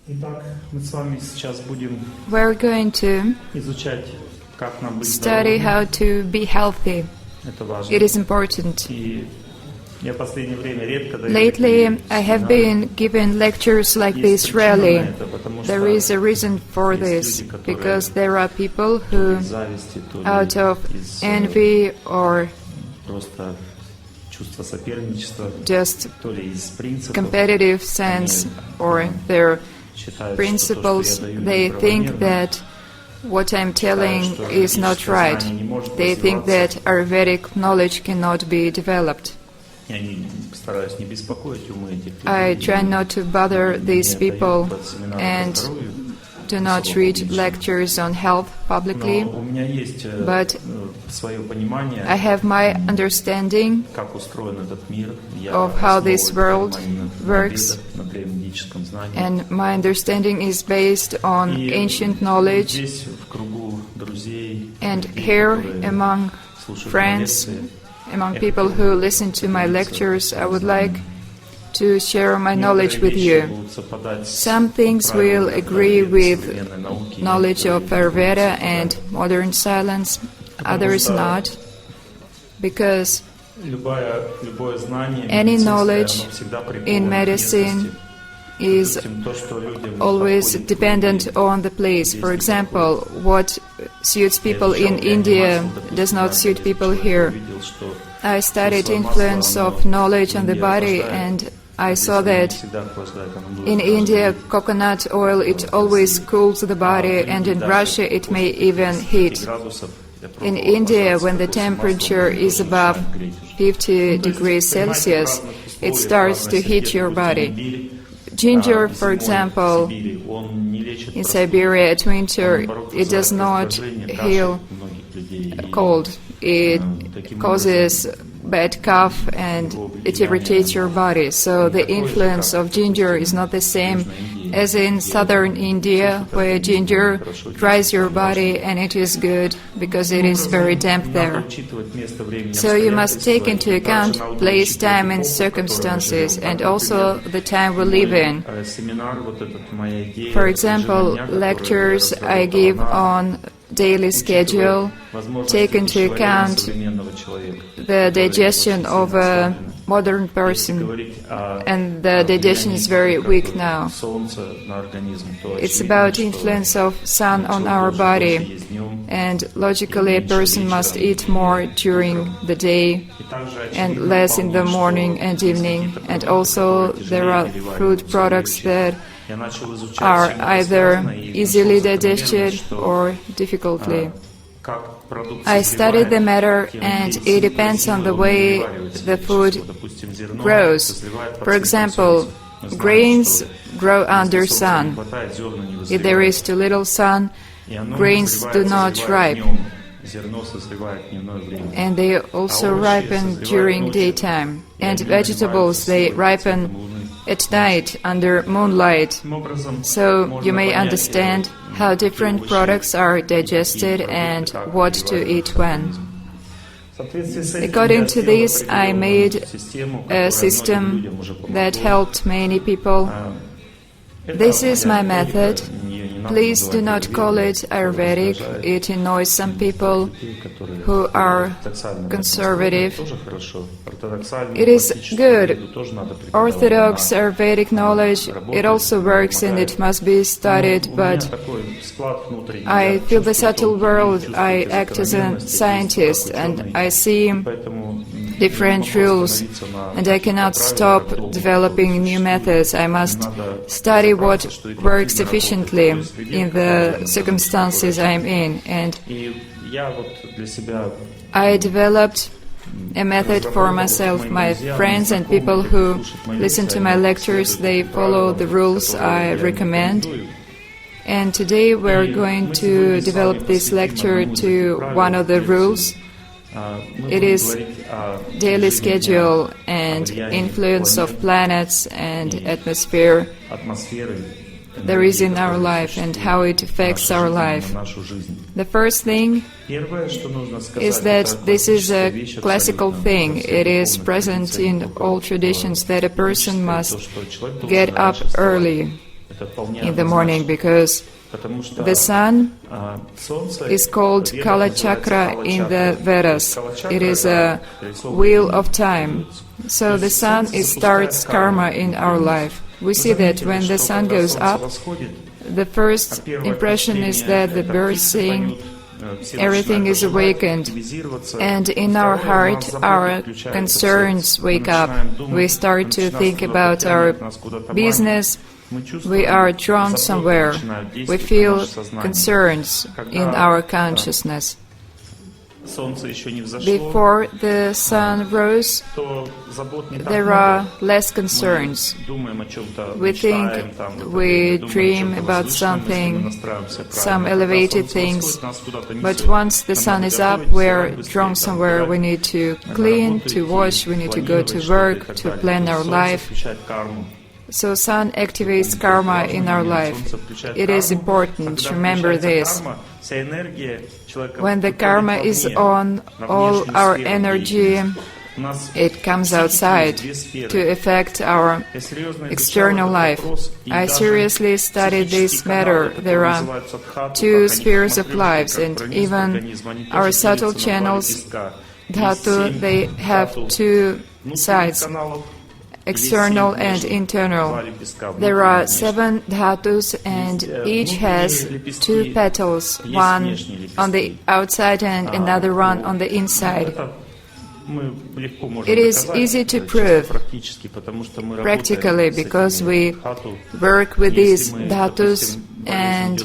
Итак, мы с вами сейчас будем We're going to изучать, как нам быть study здоровыми. how to be healthy. Это важно. It is important. И я в последнее время редко даю Lately, такие I have семинары. been given lectures like Есть this причина на rarely. это, потому There что is a reason for есть this, люди, которые because there are people то ли who, из зависти, то ли out of из envy or просто чувства соперничества, just то ли из принципов, competitive sense or their считают, principles, что то, что я даю, they think неправомерно. that what I'm telling is not right. They think that Ayurvedic knowledge cannot be developed. Я стараюсь не беспокоить умы этих людей. I try not to bother these people and do not read lectures on health publicly, Но у меня есть but свое понимание, I have my understanding как устроен этот мир. Я of how основываю this это world понимание works, на древнемедическом знании. and my understanding is based on И ancient knowledge. здесь, в кругу друзей, And людей, here, которые among слушают мои friends, лекции, among people who listen to my lectures, I would like to share my knowledge with you. Some things will agree with knowledge of Ayurveda and modern science, others not, because любое знание any медицинское, knowledge оно всегда приковано in к medicine местности. is Допустим, то, что людям always подходит, dependent on the place. For example, what suits people in India does not suit people here. увидел, что I studied influence of knowledge on the body, and I saw that всегда охлаждает, оно будет in охлаждать. India coconut oil it always cools the body, and in Russia it may even heat. градусов. Я In пробовал India, пожалуйста, when the допустим, temperature масло is нужно above начинать греть уже. 50 degrees Celsius, it starts to heat your body. Ginger, for example, in Siberia at winter, it does not heal cold. It causes bad cough and it irritates your body. So the influence of ginger is not the same as in southern India, where ginger dries your body and it is good because it is very damp there. So you must take into account place, time and circumstances, and also the time we live in. For example, lectures I give on daily schedule take into account the digestion of a modern person, and the digestion is very weak now. It's about influence of sun on our body, and logically a person must eat more during the day and less in the morning and evening. And also there are food products that are either easily digested or difficultly. I studied the matter, and it depends on the way the food grows. For example, grains grow under sun. If there is too little sun, grains do not ripen, and they also ripen during daytime. And vegetables, they ripen at night under moonlight. So you may understand how different products are digested and what to eat when. According to this, I made a system that helped many people. This is my method. Please do not call it Ayurvedic. It annoys some people who are conservative. It is good. Orthodox Ayurvedic knowledge, it also works and it must be studied, but I feel the subtle world. I act as a scientist and I see different rules, and I cannot stop developing new methods. I must study what works efficiently in the circumstances I'm in, and I developed a method for myself. My friends and people who listen to my lectures, they follow the rules I recommend. And today we're going to develop this lecture to one of the rules. It is daily schedule and influence of planets and atmosphere there is in our life and how it affects our life. The first thing is that this is a classical thing. It is present in all traditions that a person must get up early. Это вполне in the morning, однозначно. because Потому что the sun Солнце is called древне Kala называется Chakra Кала in Чакра. the Vedas. Кала Чакра It is это a рисованный wheel мир. of time. So the sun it starts karma in our life. We Вы see that заметили, when the что sun когда goes солнце up, восходит, the first первое impression is впечатление that the это birds птицы sing, поют, все everything начинают is оживать, awakened, активизироваться. and in Второе, our у нас heart заботы our включаются concerns все. Мы wake up. начинаем думать, We start to нас think куда-то about our тянет, нас куда-то business. манит. Мы чувствуем, We are drawn заботы somewhere. начинают We действовать на feel наше сознание. concerns in our consciousness. Солнце еще не взошло, Before the sun rose, то забот не так there много. are less concerns. Мы думаем о чем-то, We think мечтаем, там, в это we время, думаем о dream чем-то about возвышенном, если мы something, настраиваемся some правильно. Когда elevated солнце things. восходит, нас куда-то But несет. once the Нам sun надо is up, готовить, we're быстрее drawn там somewhere. We гулять, need to на clean, работу to идти, wash, we need to go to планировать work, что-то и to так далее. plan То our есть life. солнце включает карму. So sun activates karma in our life. It is important to remember this. When the karma is on, all our energy, it comes outside to affect our external life. I seriously studied this matter. There are two spheres of lives, and even our subtle channels, dhatu, they have two sides, external and internal. There are 7 dhatus, and each has 2 petals, one on the outside and another one on the inside. It is easy to prove practically because we work with these dhatus, and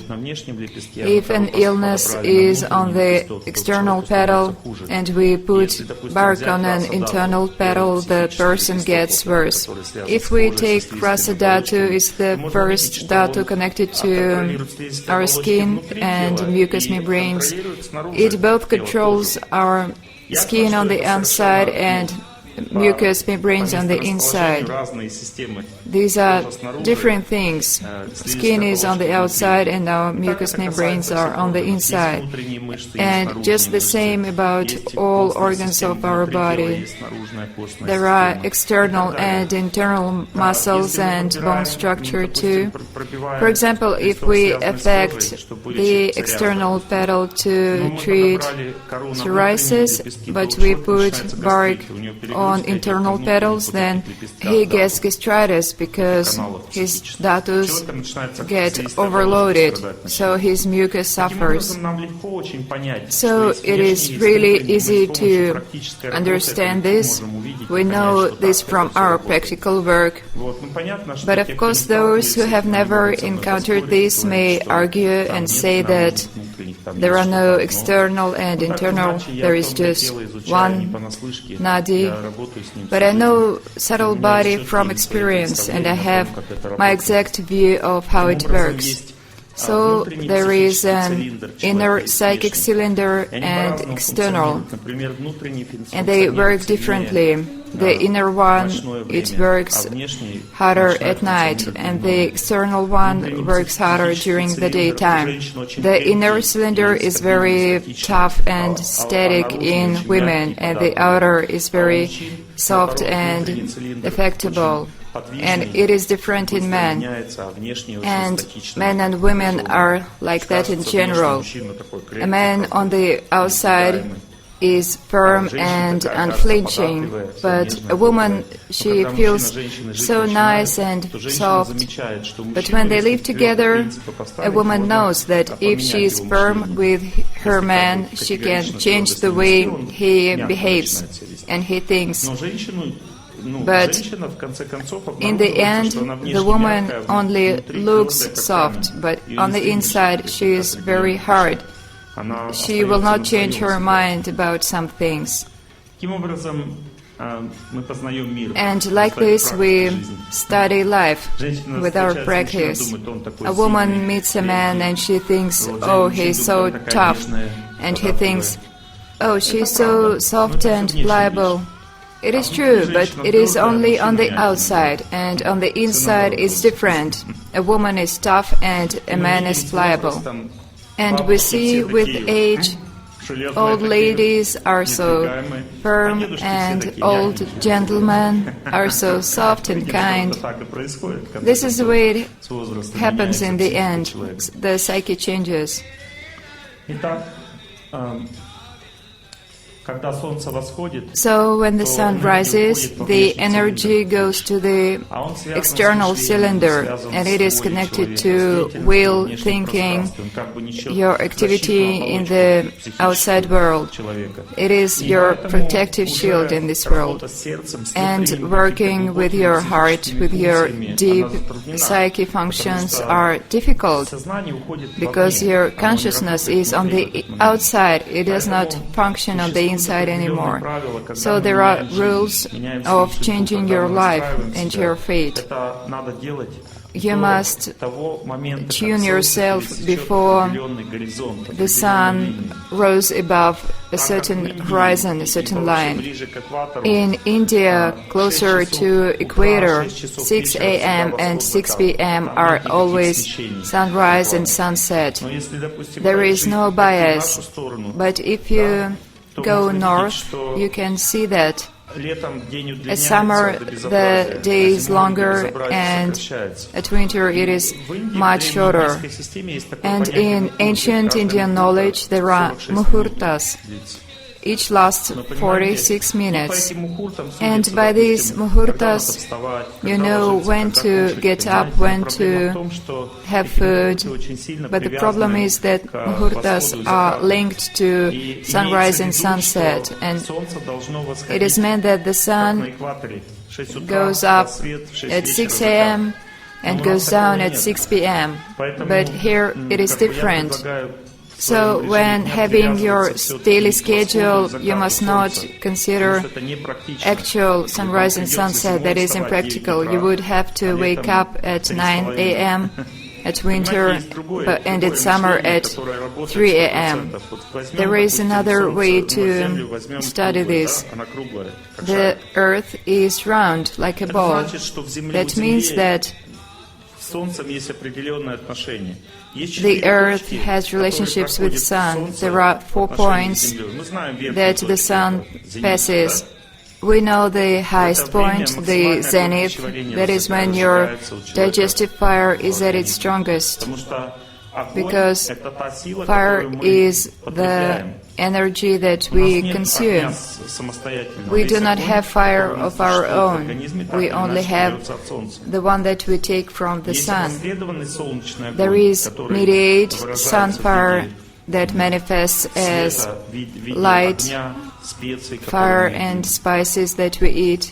if an illness is on the external petal and we put bark on an internal petal, the person gets worse. If we take Rasa Dhatu, it's the first dhatu connected to our skin and mucous membranes. It both controls our skin on the outside and mucous membranes on the inside. These are different things. Skin is on the outside and our mucous membranes are on the inside. And just the same about all organs of our body. There are external and internal muscles and bone structure too. For example, if we affect the external petal to treat psoriasis, but we put bark on internal petals, then he gets gastritis because his dhatus get overloaded, so his mucus suffers. So it is really easy to understand this. We know this from our practical work. But of course those who have never encountered this may argue and say that there are no external and internal, there is just one nadi. But I know subtle body from experience, and I have my exact view of how it works. So there is an inner psychic cylinder and external, and they work differently. The inner one, it works harder at night, and the external one works harder during the daytime. The inner cylinder is very tough and static in women, and the outer is very soft and affectable. And it is different in men. And men and women are like that in general. A man on the outside is firm and unflinching, but a woman, she feels so nice and soft. But when they live together, a woman knows that if she is firm with her man, she can change the way he behaves and he thinks. But in the end, the woman only looks soft, but on the inside she is very hard. She will not change her mind about some things. And like this, we study life with our practice. A woman meets a man and she thinks, oh, he's so tough. And he thinks, oh, she's so soft and pliable. It is true, but it is only on the outside, and on the inside it's different. A woman is tough and a man is pliable. And we see with age железные old такие, ladies are so недвигаемые. А firm, дедушки все and такие old мягенькие. gentlemen are so soft and Видите, что kind. это так и происходит, в конце This is the концов. way it С возрастом happens меняется in the психика end. человека. The psyche changes. Итак, когда солнце восходит, So when the sun rises, the energy goes to the а он связан external с мышлением, cylinder, связан and с it is волей connected человека, to с деятельностью will, во внешнем thinking, пространстве. Он как бы несет your activity защитную in the оболочку outside психическую world. человека. It is И your поэтому protective уже shield in this работа world. с сердцем, с And внутренними working какими-то with your глубокими heart, психическими with your функциями, deep она затруднена, psyche потому functions что are difficult сознание уходит because вовне, your оно не consciousness работает is on внутри the в этот момент. outside. It does not Поэтому function on the существуют inside определенные anymore. правила, когда So мы there are меняем жизнь, rules меняем of свою судьбу, changing когда your мы life настраиваем and себя. your fate. Это надо делать You до must того момента, как tune солнце yourself пересечет before определенный горизонт, the определенную sun линию. rose above a Так как в certain Индии horizon, a и certain больше line. ближе к экватору, In India, 6 closer часов to утра, equator, 6 часов 6 вечера a.m. всегда and восход, 6 закат. p.m. Там are нет никаких always смещений. sunrise and sunset. Но если, допустим, There дальше is no идти в нашу bias. сторону, But if you то go можно видеть, north, что you can see that летом день at удлиняется summer до the безобразия, day а is зимой до longer безобразия and сокращается. at winter it is В Индии, much в shorter. древнеиндийской системе есть такое And понятие in мухурты. ancient Каждая Indian мухурта knowledge there are 46 минут muhurtas. длится. Each lasts Но, понимаете, 46 и по minutes. этим мухуртам And судится, by these допустим, когда надо muhurtas, вставать, you когда know ложиться, when когда to кушать, get up, понимаете? when Проблема в to том, что have эти food. мухурты очень сильно But the problem привязаны is that к muhurtas восходу и are закату. linked to И sunrise имеется в and виду, sunset, что and солнце должно it восходить is meant that the как на sun экваторе. В 6 утра goes up рассвет, в 6 at вечера 6 закат. a.m. and Но у goes нас такого down at нет. 6 p.m. Поэтому, But here it is как бы я different. предлагаю в So своем режиме when дня having your привязываться всё-таки daily к восходу и schedule, you закату must not солнца, consider потому что это непрактично. actual Вам sunrise and придется sunset. That зимой is вставать в 9 impractical. утра, You would have to а wake летом up at 3,5. 9 a.m. at winter, Понимаете, есть другое and at summer мышление, at которое работает 3 a.m. 100%. Вот возьмем, There is допустим, another солнце, way мы to Землю возьмем study круглое, this. да, она круглая, как The шарик. earth is round like a Это ball. значит, что в Земле, That means that с Солнцем есть определенные отношения. Есть the 4 earth точки, has которые relationships with проходит sun. Солнце There are в 4 отношении points с Землей. Мы знаем верхнюю that the точку, sun это зенит, passes. да? We know the highest Это время point, the максимальное zenith. пищеварение That is when your разжигается у человека digestive fire в is at its организме. strongest. Потому что огонь Because это та сила, fire которую мы is the потребляем. energy that У нас we нет consume. огня самостоятельного. We Есть do not огонь, have fire который of our существует в own. организме, так We или only иначе have берется от солнца. the one that we take from the Есть sun. опосредованный солнечный There огонь, is который mediate выражается sun в fire виде that manifests as света, в виде light, огня, специй, fire которые мы and едим. spices that we eat.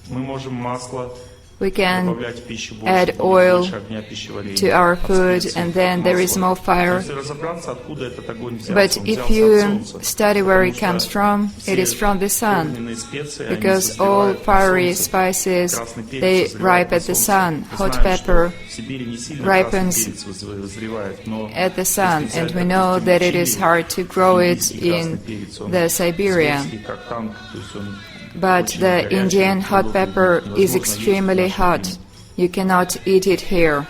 Мы можем масло We can добавлять в пищу больше, add будет oil больше огня пищеварения, to our от food, специй, and then от there is масла. more fire. Если разобраться, откуда этот огонь взялся, But он if взялся you от солнца. study where it Потому comes что from, it is все from the sun. огненные специи, они Because all созревают на fiery солнце. spices, Красный перец they созревает ripe на at the солнце. sun. Мы Hot знаем, pepper что в Сибири не сильно ripens красный перец вызревает, но at the sun, если and взять, we know допустим, that it is Чили, hard to grow it индийский красный in перец, он the Siberia. светский, как танк, то есть он But очень the горячий, Indian hot его pepper невозможно is есть в extremely нашем hot. мире. You cannot eat it here.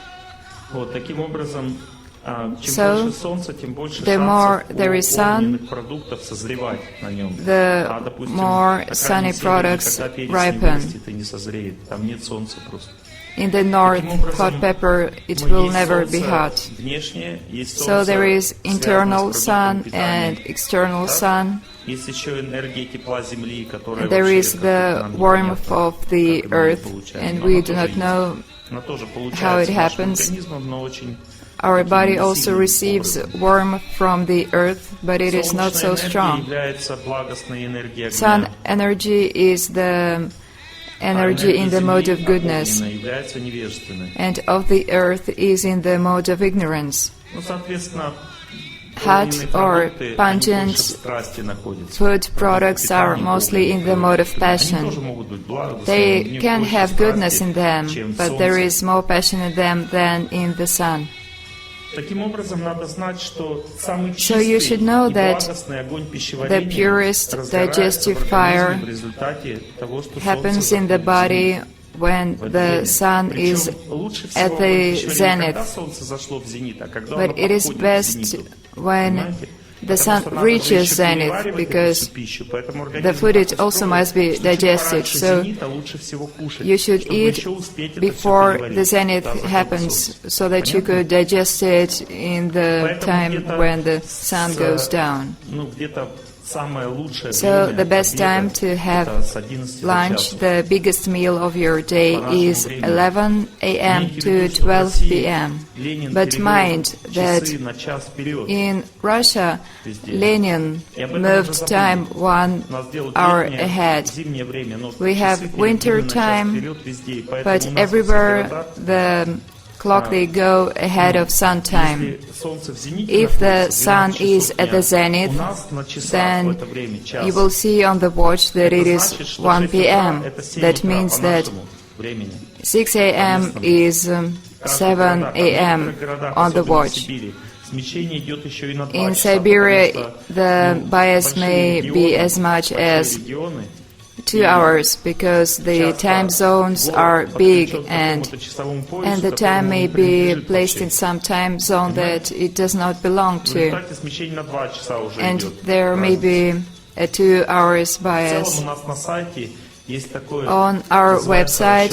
Вот, таким образом, чем So, больше солнца, тем больше the more шансов there у is sun, огненных продуктов созревать на нем. the Допустим, more на sunny крайнем севере products никогда перец не ripen. вырастет и не созреет. Там нет солнца просто. In the north, Таким образом, hot pepper, it но will есть never be солнце hot. внешнее, есть So солнце, there is internal связанное с sun продуктом питания. and external Да? sun. Есть еще энергия тепла Земли, которая There вообще is как the нам warmth непонятно, of the как она earth, получается. and Но we она do тоже not есть. know Она тоже how it получается нашим happens. организмом, но очень Our body таким also несильным receives образом. warmth from the earth, but it is not Солнечная so энергия strong. является благостной энергией Sun огня. energy is the energy in the mode of goodness, является невежественной. and of the earth is in the mode of ignorance. Ну, соответственно, Hot огненные or продукты, они pungent больше в страсти находятся. Food products are Питание mostly in the mode of Они passion. тоже могут быть благостными, They в них can больше have goodness страсти, in them, чем but there солнце. is more passion in them than in the sun. Таким образом, надо знать, что самый So you should know чистый и that благостный огонь пищеварения the purest разгорается digestive в fire организме в результате того, что happens солнце in the заходит в body зенит. when В это the время. sun is Причем лучше всего at огонь the пищеварения, когда zenith. солнце зашло в зенит, а когда But оно it is подходит к best зениту. when Понимаете? the sun reaches zenith, because the food it also must be digested. So you should eat before the zenith happens, so that you could digest it in the time when the sun goes down. So the best time to have lunch, the biggest meal of your day, is 11 a.m. to 12 p.m. But mind that in Russia, Lenin moved time 1 hour ahead. We have winter time, but everywhere the clock they go ahead of sun time. If the sun is at the zenith, then you will see on the watch that it is 1 p.m. That means that 6 a.m. is 7 a.m. on the watch. In Siberia, the bias may be as much as 2 hours, because the time zones are big, and the time may be placed in some time zone that it does not belong to, and there may be a 2 hours bias. On our website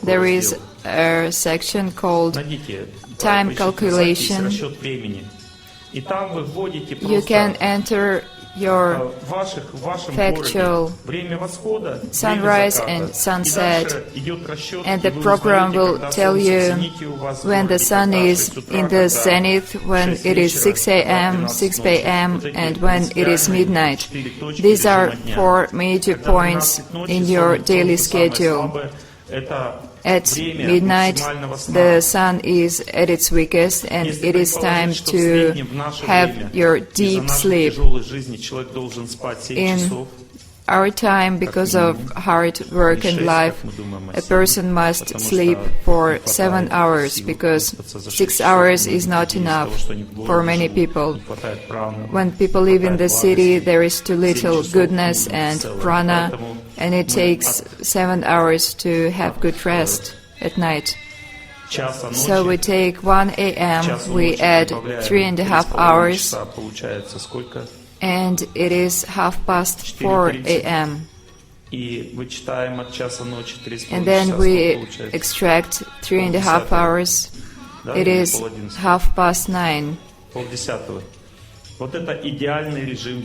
there is a section called time calculation. You can enter your factual sunrise and sunset, and the program will tell you when the sun is in the zenith, when it is 6 a.m., 6 p.m., and when it is midnight. These are 4 major points in your daily schedule. At midnight, the sun is at its weakest, and it is time to have your deep sleep. In our time, because of hard work and life, a person must sleep for 7 hours, because 6 hours is not enough for many people. When people live in the city, there is too little goodness and prana, and it takes 7 hours to have good rest at night. So we take 1 a.m., we add 3.5 hours, and it is 4:30 a.m. And then we extract 3.5 hours, it is 9:30.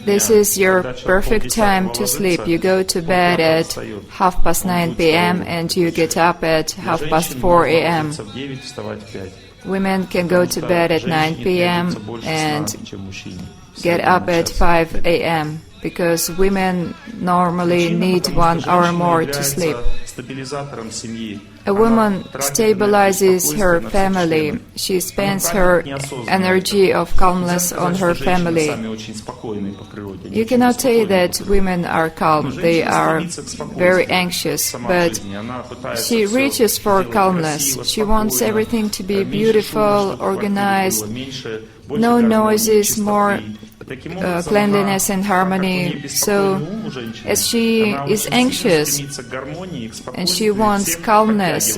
This is your perfect time to sleep. You go to bed at 9:30 p.m. and you get up at 4:30 a.m. Women can go to bed at 9 p.m. and get up at 5 a.m. because women normally need 1 hour more to sleep. A woman stabilizes her family. She spends her energy of calmness on her family. You cannot say that women are calm. They are very anxious, but she reaches for calmness. She wants everything to be beautiful, organized, no noises, more cleanliness and harmony. So, as she is anxious and she wants calmness,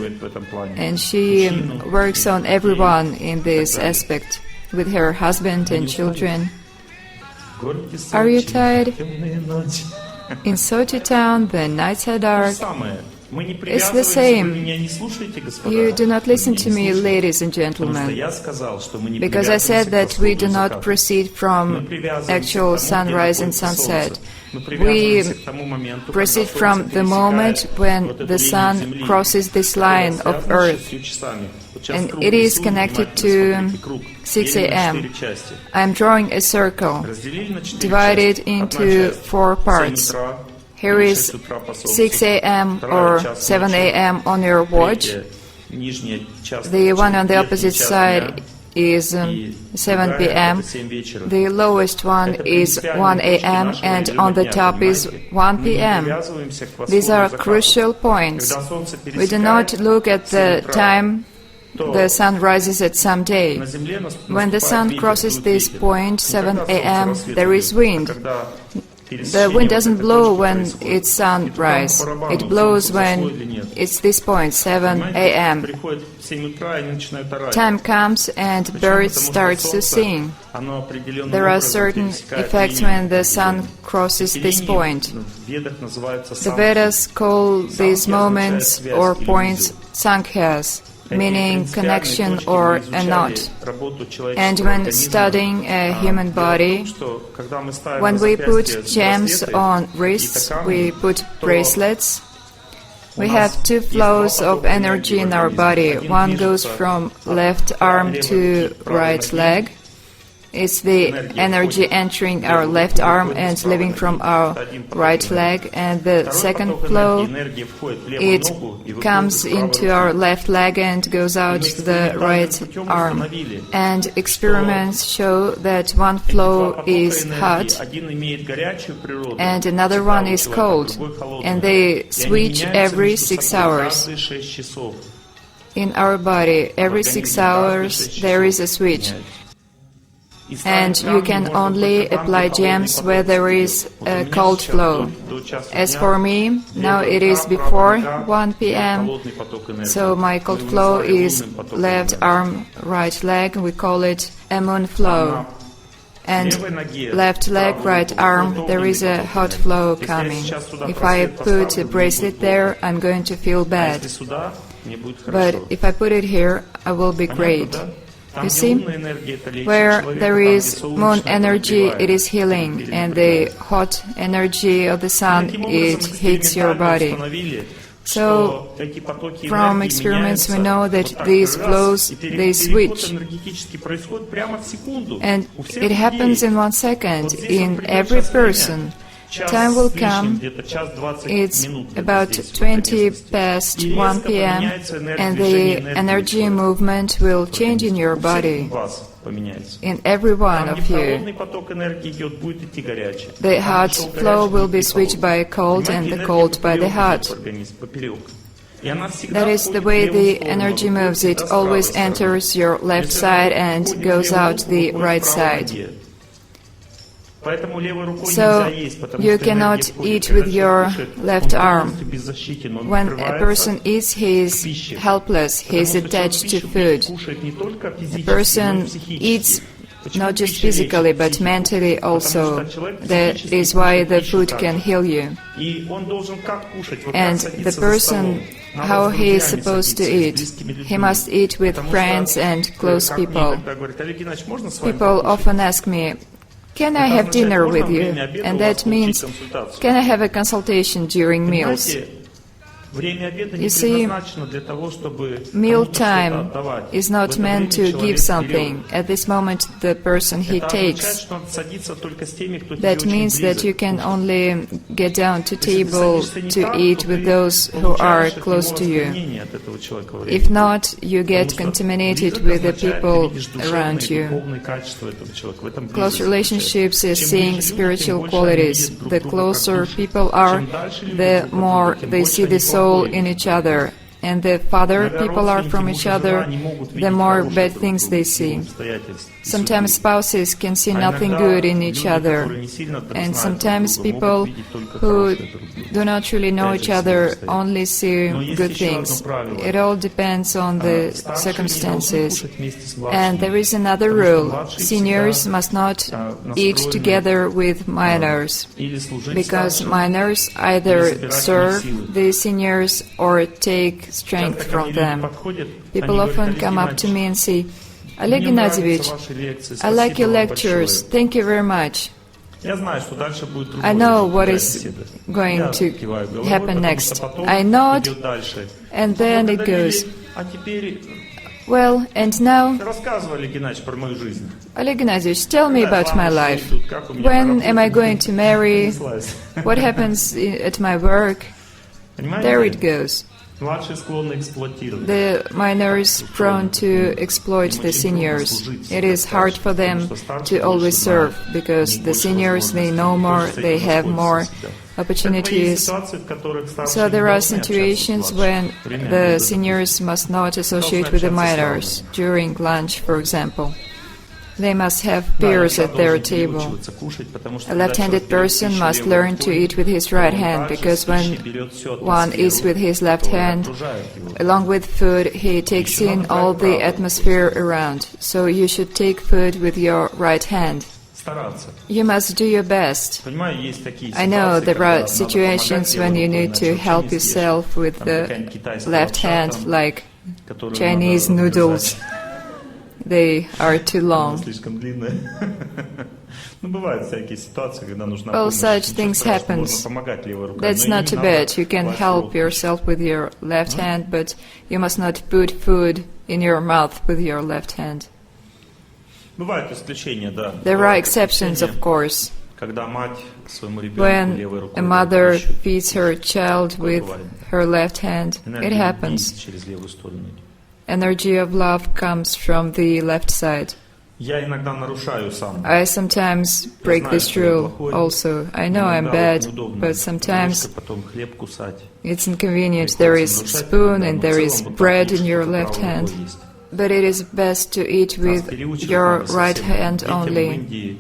and she works on everyone in this aspect with her husband and children. Are you tired? In Sochi town, the nights are dark. It's the same. You do not listen to me, ladies and gentlemen, because I said that we do not proceed from actual sunrise and sunset. We proceed from the moment when the sun crosses this line of Earth, and it is connected to 6 a.m. I am drawing a circle, divided into 4 parts. Here is 6 a.m. or 7 a.m. on your watch. The one on the opposite side is 7 p.m. The lowest one is 1 a.m. and on the top is 1 p.m. These are crucial points. We do not look at the time the sun rises at some day. When the sun crosses this point, 7 a.m., there is wind. The wind doesn't blow when it's sunrise. It blows when it's this point, 7 a.m. Приходит 7 утра, и они начинают орать. Time comes and birds start to sing. Оно определенным There are образом certain пересекает effects линию. when the sun crosses Эти this линии point. в Ведах называются The самхи. Vedas call these moments or points sankhas, Такие meaning принципиальные connection точки or мы a изучали knot. работу человеческого And when организма. studying a human Дело в body, том, что когда мы ставим when на we put запястье gems браслеты, on какие-то wrists, камни, we put то bracelets, we у have нас two есть flows два of потока energy in энергии в our организме. body. Один One goes движется from от left arm левой to руки к правой right ноге. leg. It's the energy entering our left arm and leaving from our right leg, and the second flow, it comes into our left leg and goes out the right arm. And experiments show that one flow is hot and another one is cold, and they switch every 6 hours. In our body, every 6 hours there is a switch. And you can only apply gems where there is a cold flow. As for me, now it is before 1 p.m., so my cold flow is left arm, right leg, we call it a moon flow. And left leg, right arm, there is a hot flow coming. If I put a bracelet there, I'm going to feel bad. But if I put it here, I will be great. You see, where there is moon energy, it is healing, and the hot energy of the sun, it heats your body. So, from experiments we know that these flows, they switch. And it happens in 1 second, in every person. Time will come, it's about 20 past 1 p.m., and the energy movement will change in your body, in every one of you. The hot flow will be switched by cold and the cold by the hot. That is the way the energy moves. It always enters your left side and goes out the right side. So, you cannot eat with your left arm. When a person eats, he is helpless, he is attached to food. A person eats not just physically, but mentally also. That is why the food can heal you. And the person, how he is supposed to eat? He must eat with friends and close people. People often ask me, can I have dinner with you? And that means, can I have a consultation during meals? You see, meal time is not meant to give something. At this moment, the person he takes. That means that you can only get down to table to eat with those who are close to you. If not, you get contaminated with the people around you. Close relationships is seeing spiritual qualities. The closer people are, the more they see the soul in each other, and the farther people are from each other, the more bad things they see. Sometimes spouses can see nothing good in each other, and sometimes people who do not really know each other only see good things. It all depends on the circumstances. And there is another rule: seniors must not eat together with minors, because minors either serve the seniors or take strength from them. People often come up to me and say, Oleg Gennadievich, I like your lectures, thank you very much. I know what is going to happen next. I nod, and then it goes, well, and now, Oleg Gennadievich, tell me about my life. When am I going to marry? What happens at my work? There it goes. The minors prone to exploit the seniors. It is hard for them to always serve, because the seniors, they know more, they have more opportunities. So there are situations when the seniors must not associate with the minors, during lunch, for example. They must have Да, peers левша at their должен table. переучиваться кушать, потому что A когда left-handed человек person пищу must левой learn to рукой, eat with his то right он hand, также because с пищей when берет всю one eats with his left которая hand, окружает его. along with food, he takes in all the atmosphere around. So you should take food with your right hand. Стараться. You must do your best. Понимаю, есть такие I know ситуации, there когда are надо situations помогать when you левой need рукой, to иначе help вообще не съешь. yourself with Там the какая-нибудь китайская left лапша, hand, там, like которую Chinese надо noodles. разрезать. They are too Она long. слишком длинная. Ну, бывают всякие ситуации, когда нужна Well, помощь. such Ничего things страшного, happens. можно помогать левой рукой, That's но not не too надо bad. You can класть help рот. yourself with your left hand, but you must not put food in your mouth with your left hand. Бывают исключения, да. There are Бывают exceptions, исключения, of course. когда мать своему ребенку When левой рукой a mother дает пищу, feeds her child with her left hand, it энергия happens. идет через левую сторону. Energy of love comes from the left side. Я иногда нарушаю сам. I sometimes break this rule also. I know I'm bad, but sometimes Потом хлеб кусать. it's inconvenient. There is spoon and there is bread in your left hand. But it is best to eat with your right hand only.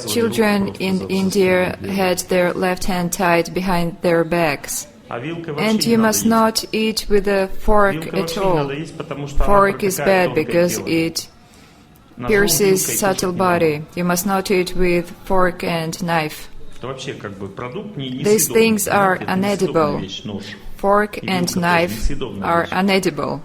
Children in India had their left hand tied behind their backs. And you must not eat with a fork at all. Fork is bad because it pierces subtle body. You must not eat with fork and knife. These things are unedible. Fork and knife are unedible.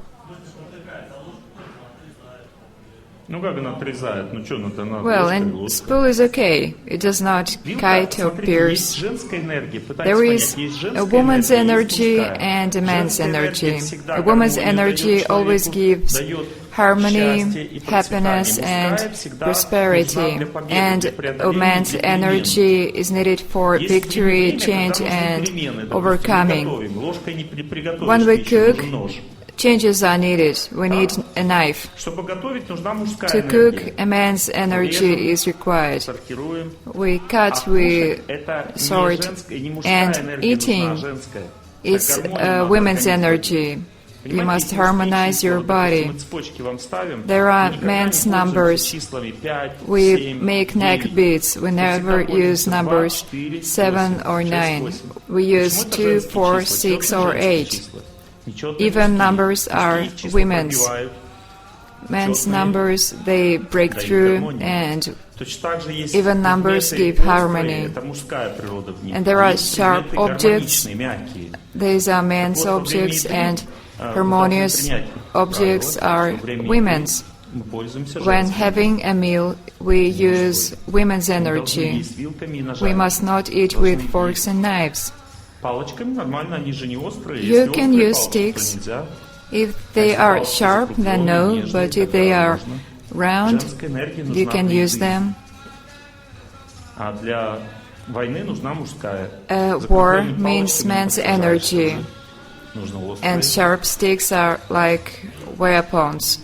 Well, and spool is okay. It does not kite or pierce. There is a woman's energy and a man's energy. A woman's energy always gives harmony, happiness, and prosperity. And a man's energy is needed for victory, change, and overcoming. When we cook, changes are needed. We need a knife. To cook, a man's energy is required. We cut, we sort, and eating is a women's energy. You must harmonize your body. There are men's numbers. We make neck beads. We never use numbers 7 or 9. We use 2, 4, 6, or 8. Even numbers are women's. Men's numbers, they break through, and even numbers give harmony. And there are sharp objects. These are men's objects, and harmonious objects are women's. When having a meal, we use women's energy. We must not eat with forks and knives. You can use sticks. If they are sharp, then no, but if they are round, you can use them. War means man's energy, and sharp sticks are like weapons.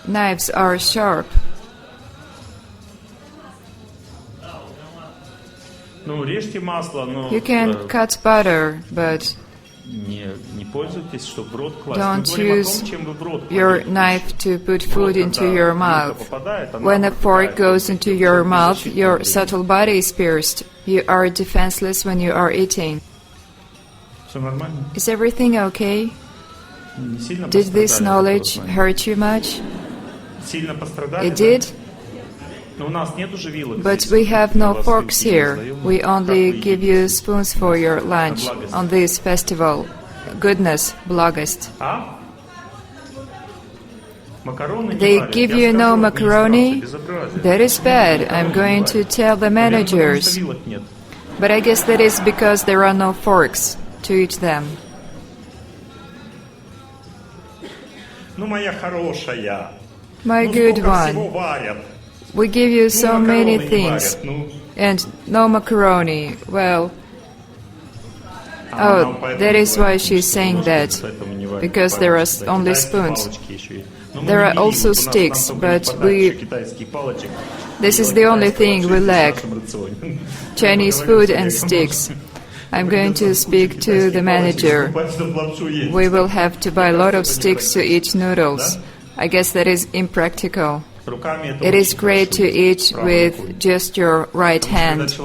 Knives are sharp. You can cut butter, but don't use your knife to put food into your mouth. When a fork goes into your mouth, your subtle body is pierced. You are defenseless when you are eating. Is everything okay? Did this knowledge hurt you much? It did? But we have no forks here. We only give you spoons for your lunch on this festival. Goodness, благость. They give you no macaroni? That is bad. I'm going to tell the managers. But I guess that is because there are no forks to eat them. My good one, we give you so many things, and no macaroni. Well, oh, that is why she's saying that, because there are only spoons. There are also sticks, but this is the only thing we lack: Chinese food and sticks. I'm going to speak to the manager. We will have to buy a lot of sticks to eat noodles. I guess that is impractical. It is great to eat with just your right hand,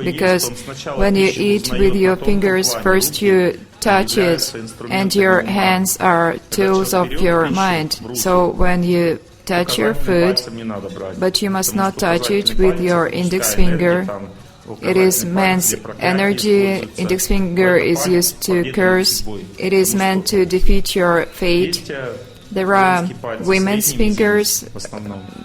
because when you eat with your fingers, first you touch it, and your hands are tools of your mind. So when you touch your food, but you must not touch it with your index finger. It is man's energy. Index finger is used to curse. It is meant to defeat your fate. There are women's fingers,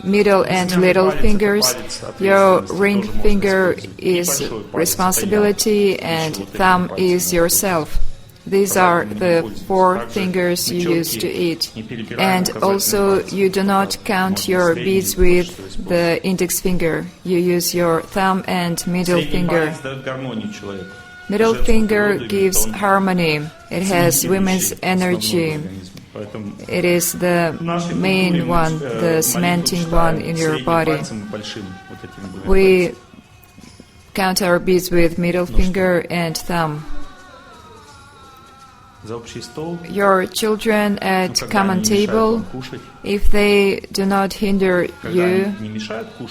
middle and little fingers. Your ring finger is responsibility and thumb is yourself. These are the 4 fingers you use to eat. And also, you do not count your beads with the index finger. You use your thumb and middle finger. Middle finger gives harmony. It has women's energy. It is the main one, the cementing one in your body. We count our beads with middle finger and thumb. Your children at common table, if they do not hinder you,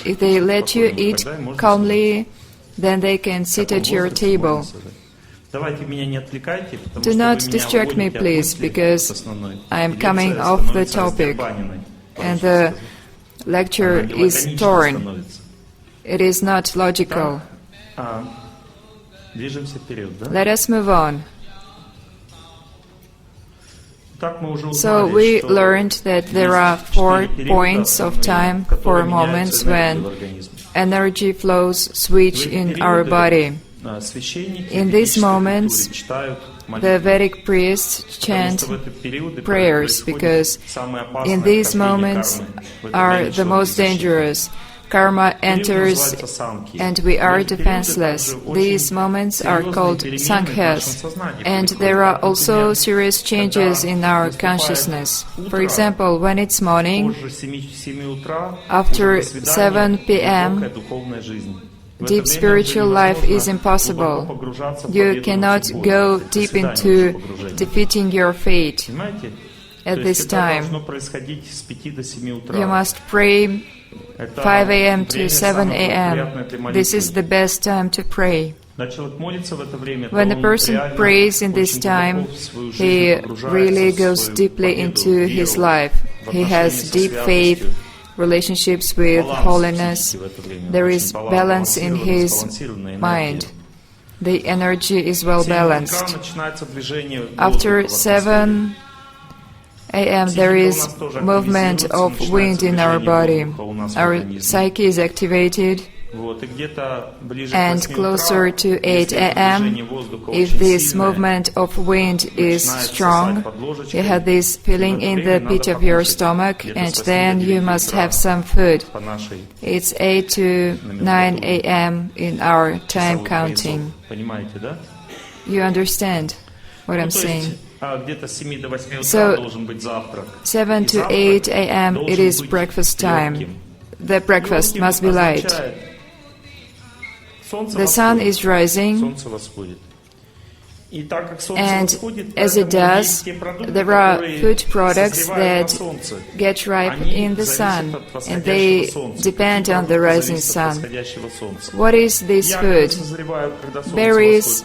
if they let you eat calmly, then they can sit at your table. Do not distract me, please, because I am coming off the topic and the lecture is torn. It is not logical. Let us move on. So we learned that there are 4 points of time, 4 moments when energy flows switch in our body. In these moments, the Vedic priests chant prayers because in these moments are the most dangerous. Karma enters and we are defenseless. These moments are called sankhas, and there are also serious changes in our consciousness. For example, when it's morning, after 7 p.m., deep spiritual life is impossible. You cannot go deep into defeating your fate at this time. You must pray 5 a.m. to 7 a.m. This is the best time to pray. When a person prays in this time, he really goes deeply into his life. He has deep faith, relationships with holiness. There is balance in his mind. The energy is well balanced. After 7 a.m. there is movement of wind in our body. Our psyche is activated, and closer to 8 a.m., if this movement of wind is strong, you have this feeling in the pit of your stomach, and then you must have some food. It's 8 to 9 a.m. in our time counting. You understand what I'm saying? So, 7 to 8 a.m. it is breakfast time. The breakfast must be light. The sun is rising, and as it does, there are food products that get ripe in the sun, and they depend on the rising sun. What is this food? Berries.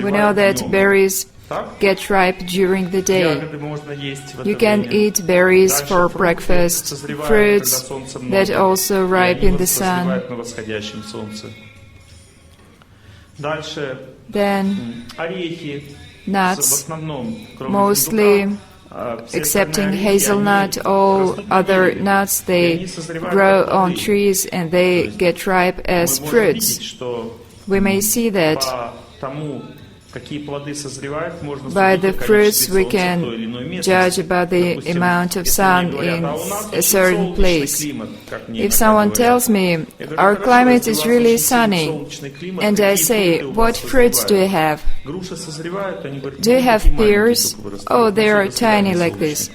We know that berries get ripe during the day. You can eat berries for breakfast, fruits that also ripe in the sun. Then nuts, mostly excepting hazelnut, all other nuts, they grow on trees and they get ripe as fruits. We may see that by the fruits we can judge about the amount of sun in a certain place. If someone tells me, our climate is really sunny, and I say, what fruits do you have? Do you have pears? Oh, they are tiny like this.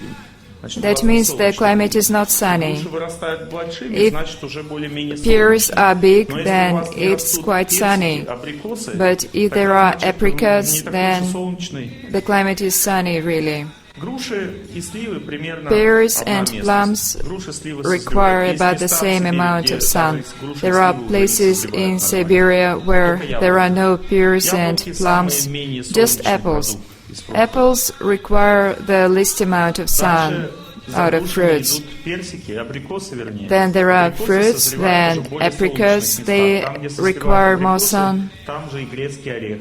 That means the climate is not sunny. Груши вырастают большими, If значит уже более-менее Pears солнечно. are big, Но если у then вас не it's растут quite персики, sunny. абрикосы, But if тогда there are значит, apricots, не такой then уж и солнечный. the climate is sunny, really. Груши и сливы примерно Pears одна and местность. plums Груши, сливы require созревают. Есть about the места в same Сибири, amount где of sun. даже груши, There are сливы уже не places созревают in нормально. Siberia where Только there are яблоки. no pears and Яблоки plums, самый менее just солнечный apples. продукт из фруктов. Apples require the least amount of sun Дальше за out of грушами fruits. идут персики, абрикосы, вернее. Then there are Абрикосы fruits, созревают then уже в более apricots, солнечных they местах. Там, где созревают require more абрикосы, sun. там же и грецкий орех.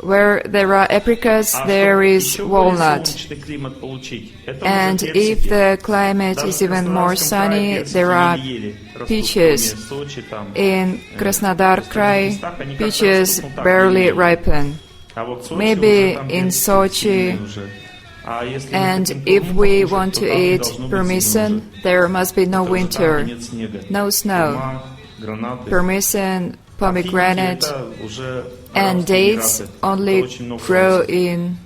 Where there are apricots, А there чтобы is еще более walnut. солнечный климат получить, это And уже if персики. the climate Даже is в even more Краснодарском крае sunny, персики there are еле-еле растут, peaches. кроме Сочи, там. In Krasnodar Krai, местах они как-то peaches растут, но так barely еле-еле. ripen. А вот Сочи Maybe уже там in персики Sochi. сильные уже. А если мы And хотим if туман we покушать, want то to там не eat должно быть permission, зимы уже. there must be no Это уже там, winter, где нет снега. no snow. Туман, гранаты. Permission, А финики pomegranate, это уже and арабские dates Эмираты. only Это очень много grow солнца. in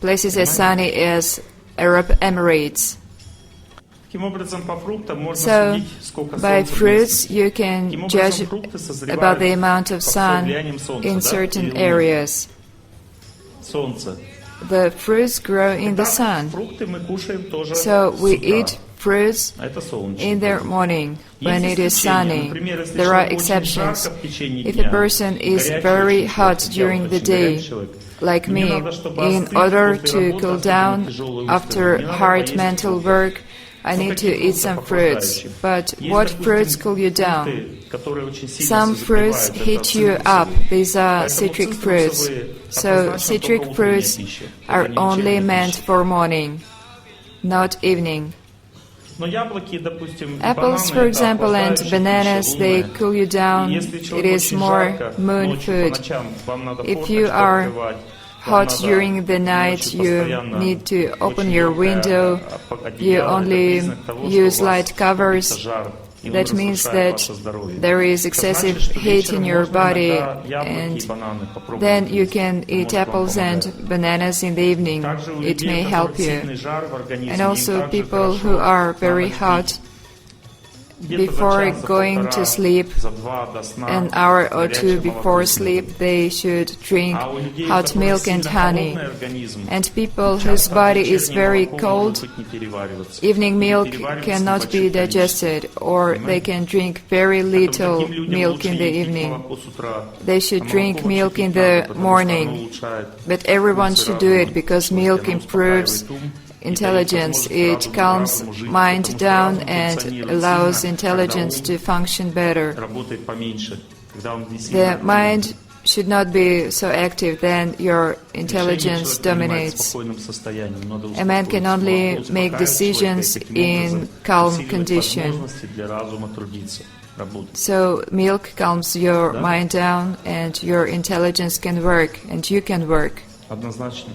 places as sunny as Arab Emirates. Таким образом, по фруктам можно So, судить, сколько by солнца в fruits, месяце. you Таким can образом, judge фрукты созревают about the amount of под sun влиянием солнца, in да, certain и луны. areas. Солнце. The fruits grow in the Итак, sun. фрукты мы кушаем тоже So с we утра. eat fruits А это солнечный in the продукт. morning when Есть it is исключения. sunny. Например, если There are человеку очень exceptions. жарко в течение If дня, a person is горячий very очень hot человек, я during вот the очень day, горячий человек, like мне me, надо, чтобы in остыть order после to работы, cool особенно down тяжелой after выставки, мне надо hard поесть mental фруктов. work, I Ну, need to какие eat фрукты some fruits. охлаждающие? But Есть, what допустим, fruits cool you down? фрукты, которые очень сильно Some fruits согревают, heat это you up. цитрусовые. These are Поэтому citric fruits. цитрусовые So однозначно citric только утренняя fruits пища. Это are не only вечерняя meant пища. for morning, not evening. Но яблоки, допустим, Apples, бананы, for это example, and охлаждающая bananas, пища, they лунная. cool you down. И если It человеку is очень more жарко, moon ночью по food. ночам вам надо If форточку you are открывать, вам hot надо during the night, ночью you постоянно need to open очень your легкое window. одеяло. You Это only признак того, что use у вас light covers. копится жар, и он That means разрушает that ваше здоровье. there is Это excessive значит, что heat вечером in your можно body, иногда яблоки и and бананы попробовать then you есть. can Это eat может вам apples помогать. and bananas in the evening. Также у It людей, may у help которых you. сильный жар в организме, And им also также people хорошо who are на very ночь hot, пить где-то за before час, за going полтора, to sleep, за два до сна an hour or горячее two молоко before с sleep, медом. they should drink А у людей, у hot которых milk and сильно honey. холодный организм, And people часто whose body is вечернее very молоко cold, может быть не перевариваться. evening Или milk перевариваться в cannot be небольших количествах. digested, or they can drink very Поэтому little таким людям milk лучше in не the пить evening. молоко с утра. They should А drink молоко milk вообще in пить надо, the потому что оно morning. улучшает But everyone функции should do it разума, because оно milk успокаивает improves ум и дает intelligence. возможность It calms разуму жить, mind потому что down разум and функционирует allows сильно, intelligence когда to function better. ум работает поменьше, когда он не сильно The активен. mind should not be so active, then your Решение intelligence человек принимает в dominates. спокойном состоянии, надо A man can успокоиться. only Молоко make успокаивает decisions человека, и таким in образом calm усиливает condition. возможности для разума трудиться, работать. So milk calms your Да? mind down and your intelligence can work and you can work. Однозначно.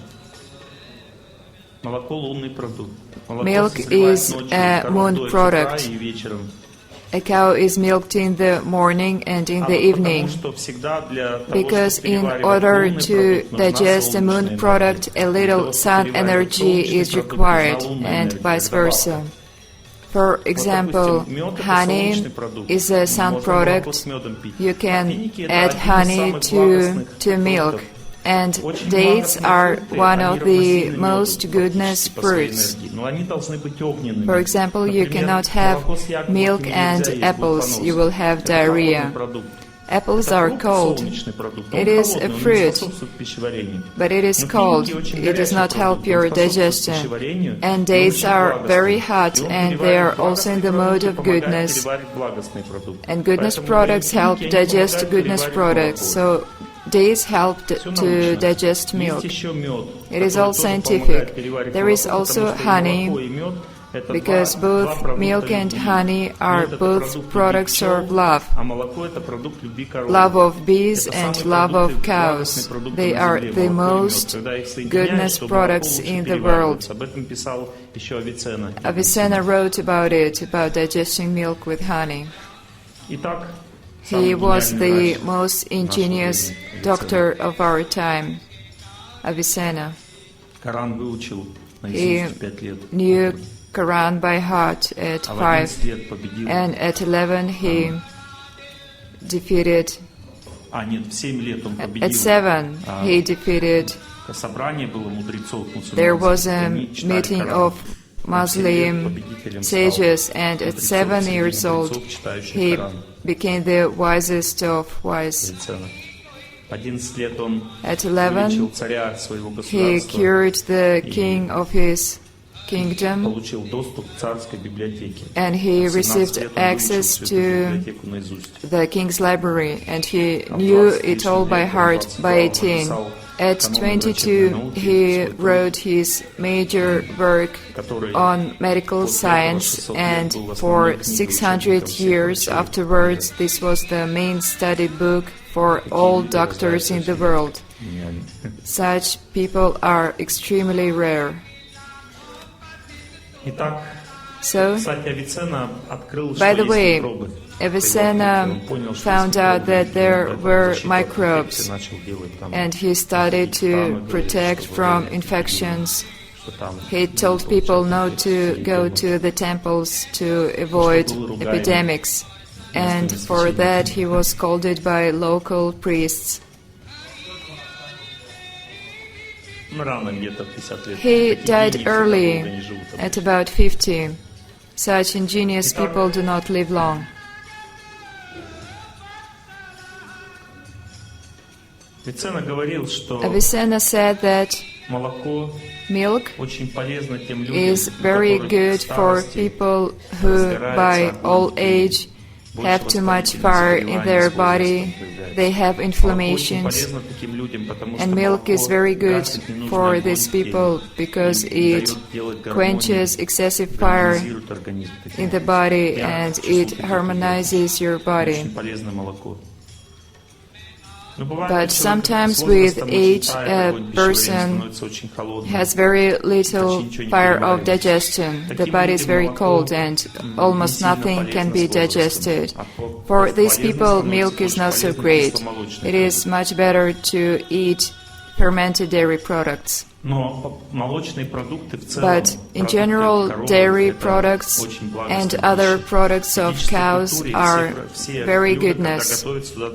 Молоко — лунный продукт. Молоко Milk созревает is ночью, a коров moon доят с утра product. и вечером. A cow is milked in the morning and in the evening. Потому что всегда для того, Because чтобы in переваривать order лунный to продукт, нужна digest the moon солнечная product, энергия. a Для little того, чтобы sun переваривать energy солнечный is продукт, required, нужна лунная and энергия, vice это добавка. versa. For example, Вот, допустим, мед — это honey солнечный продукт. is a sun Можно молоко product. с медом пить. You А can финики — это add один из honey самых to благостных milk. фруктов. And Очень dates благостные are фрукты, one они of the равносильны most меду goodness практически по своей fruits. энергии. Но они должны быть огненными. For example, you Например, cannot have молоко с ягодами milk нельзя and есть, будет apples. You понос. will have Это холодный diarrhea. продукт. Apples Это are фрукт, cold. солнечный продукт. It Он is a холодный, он не fruit, способствует пищеварению. but it is Но cold. финики очень It does горячий not help продукт, your он способствует digestion. пищеварению, And и он dates очень are благостный. very И hot, он and they переваривает are also in the благостный mode продукт и of помогает goodness. переварить благостный продукт. And goodness Поэтому products финики, help они digest помогают goodness переваривать products. молоко. So dates help Всё to научно. digest milk. Есть еще мед, It is который all тоже помогает scientific. переваривать There is молоко, also потому что и honey, молоко, и мед — это because два both продукта milk and любви. honey are Мед — это both продукт products любви of пчел, love. а молоко — это продукт любви коровы. Love of bees Это and самые love продукты, of cows. благостные продукты They на are земле, the молоко и мед. most Когда их соединяют, goodness то молоко products лучше in the world. переваривается. Об этом писал еще Авиценна. Avicenna wrote about it, about digesting milk with honey. Итак, He самый was гениальный the врач most нашего ingenious времени, doctor of our time, Avicenna. Коран выучил He наизусть в 5 лет. knew Quran by heart at А в 5, 11 лет победил. and at 11 he defeated. А, нет, в 7 лет он победил. At 7 he defeated. Собрание было мудрецов мусульманских. There was a Они читали meeting Коран. of Он в 7 лет Muslim победителем стал. sages, and at 7 years old Мудрецов, читающих he Коран. became the wisest of wise. Авиценна. 11 лет он At вылечил 11 царя своего he государства, cured the king of his kingdom, получил доступ к царской библиотеке. and he 17 received лет он access выучил всю эту to библиотеку наизусть. the king's library, and he knew it all by heart by 18. At 22, he wrote his major work on medical science, and for 600 years afterwards, this was the main study book for all doctors in the world. Such people are extremely rare. Итак, So, кстати, Авиценна открыл, by что the way, есть микробы. Avicenna found out that there were microbes, and he started to protect from infections. He told people not to go to the temples to avoid epidemics, and for that he was scolded by local priests. He died early, at about 50. Such ingenious people do not live long. Авиценна говорил, что Avicenna said that молоко milk очень полезно тем людям, is у very которых good в for старости people who, by old age, have too much fire in their body, they have inflammations, and milk is very good for these people because it quenches excessive fire in the body and it harmonizes your body. But sometimes with age, a person has very little fire of digestion. The body is very cold and almost nothing can be digested. For these people, milk is not so great. It is much better to eat fermented dairy products. But in general, dairy products and other products of cows are very goodness.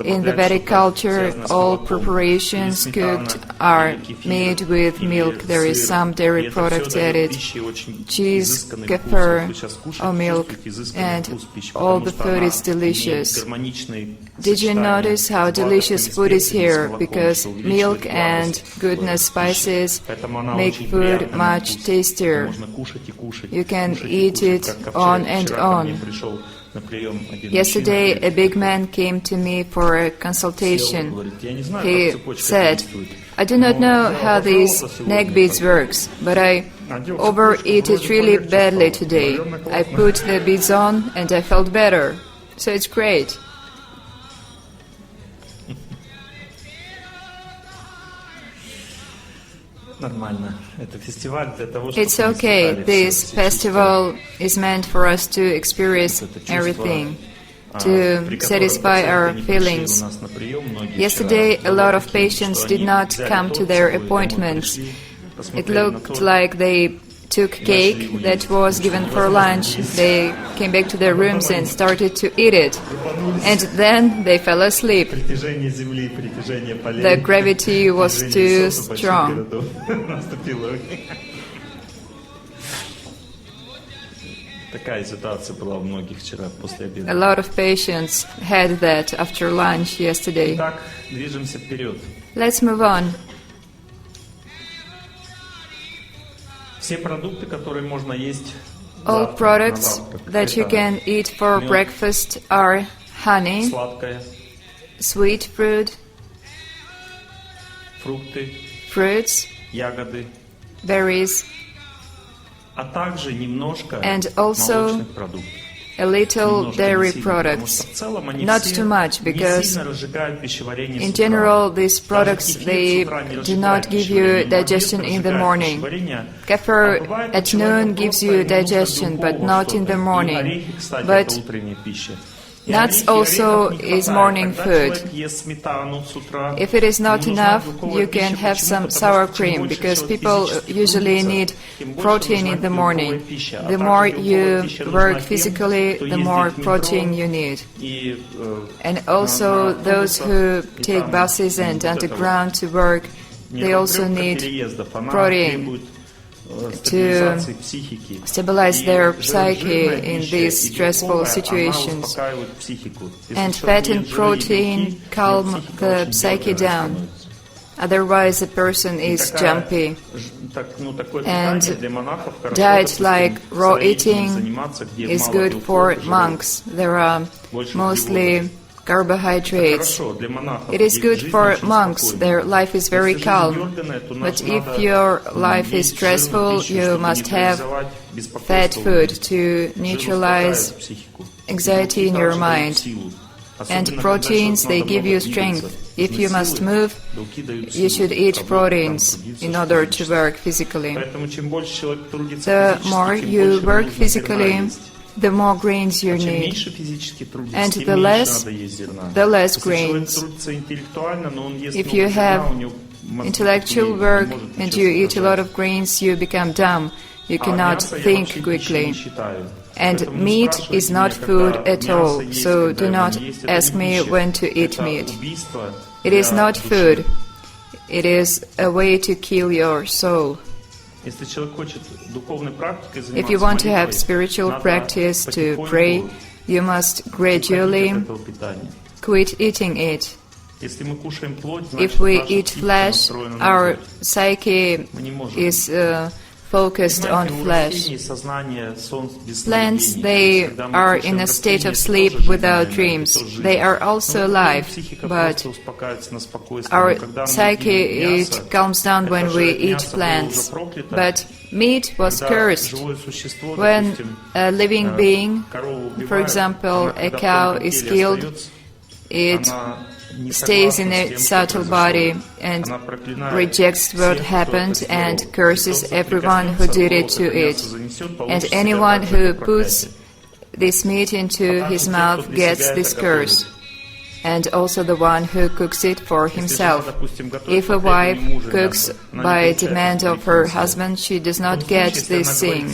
In the Vedic culture, all preparations cooked are made with milk. There is some dairy products added, cheese, kefir, or milk, and all the food is delicious. Did you notice how delicious food is here? Because milk and goodness spices make food much tastier. You can eat it on and on. Yesterday, a big man came to me for a consultation. He said, "I do not know how these neck beads works, but I overeat it really badly today. I put the beads on and I felt better. So it's great." It's okay. This festival is meant for us to experience everything, to satisfy our feelings. Yesterday, a lot of patients did not come to their appointments. It looked like they took cake that was given for lunch. They came back to their rooms and started to eat it. And then they fell asleep. The gravity was too strong. A lot of patients had that after lunch yesterday. Let's move on. All products that you can eat for breakfast are honey, sweet fruit, fruits, berries, and also a little dairy products. Not too much, because in general these products, they do not give you digestion in the morning. Kefir at noon gives you digestion, but not in the morning. But Nuts also is morning food. If it is not enough, you can have some sour cream, because people usually need protein in the morning. The more you work physically, the more protein you need. And also those who take buses and underground to work, they also need protein to stabilize their psyche in these stressful situations. And fat and protein calm the psyche down. Otherwise, a person is jumpy. And diet like raw eating is good for monks. There are mostly carbohydrates. It is good for monks. Their life is very calm. But if your life is stressful, you must have fat food to neutralize anxiety in your mind. And proteins, they give you strength. If you must move, you should eat proteins in order to work physically. The more you work physically, the more grains you need, and the less grains. If you have intellectual work and you eat a lot of grains, you become dumb. You cannot think quickly. And meat is not food at all, so do not ask me when to eat meat. It is not food. It is a way to kill your soul. If you want to have spiritual practice, to pray, you must gradually quit eating it. If we eat flesh, our psyche is focused on flesh. Plants, they are in a state of sleep without dreams. They are also alive, but our psyche, it calms down when we eat plants. But meat was cursed. When a living being, for example, a cow, is killed, it stays in its subtle body and rejects what happened and curses everyone who did it to it. And anyone who puts this meat into his mouth gets this curse. And also the one who cooks it for himself. If a wife cooks by demand of her husband, she does not get this sin.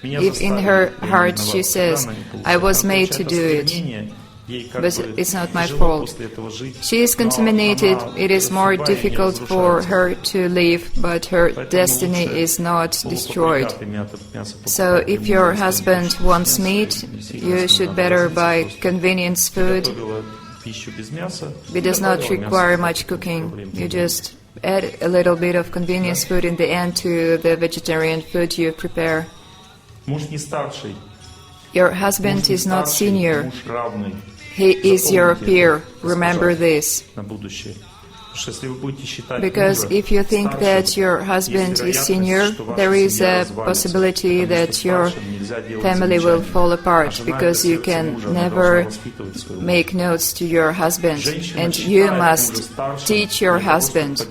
If in her heart she says, "I was made to do it, but it's not my fault," she is contaminated. It is more difficult for her to live, but her destiny is not destroyed. So if your husband wants meat, you should better buy convenience food. It does not require much cooking. You just add a little bit of convenience food in the end to the vegetarian food you prepare. Your husband is not senior. He is your peer. Remember this. Because if you think that your husband is senior, there is a possibility that your family will fall apart, because you can never make notes to your husband, and you must teach your husband.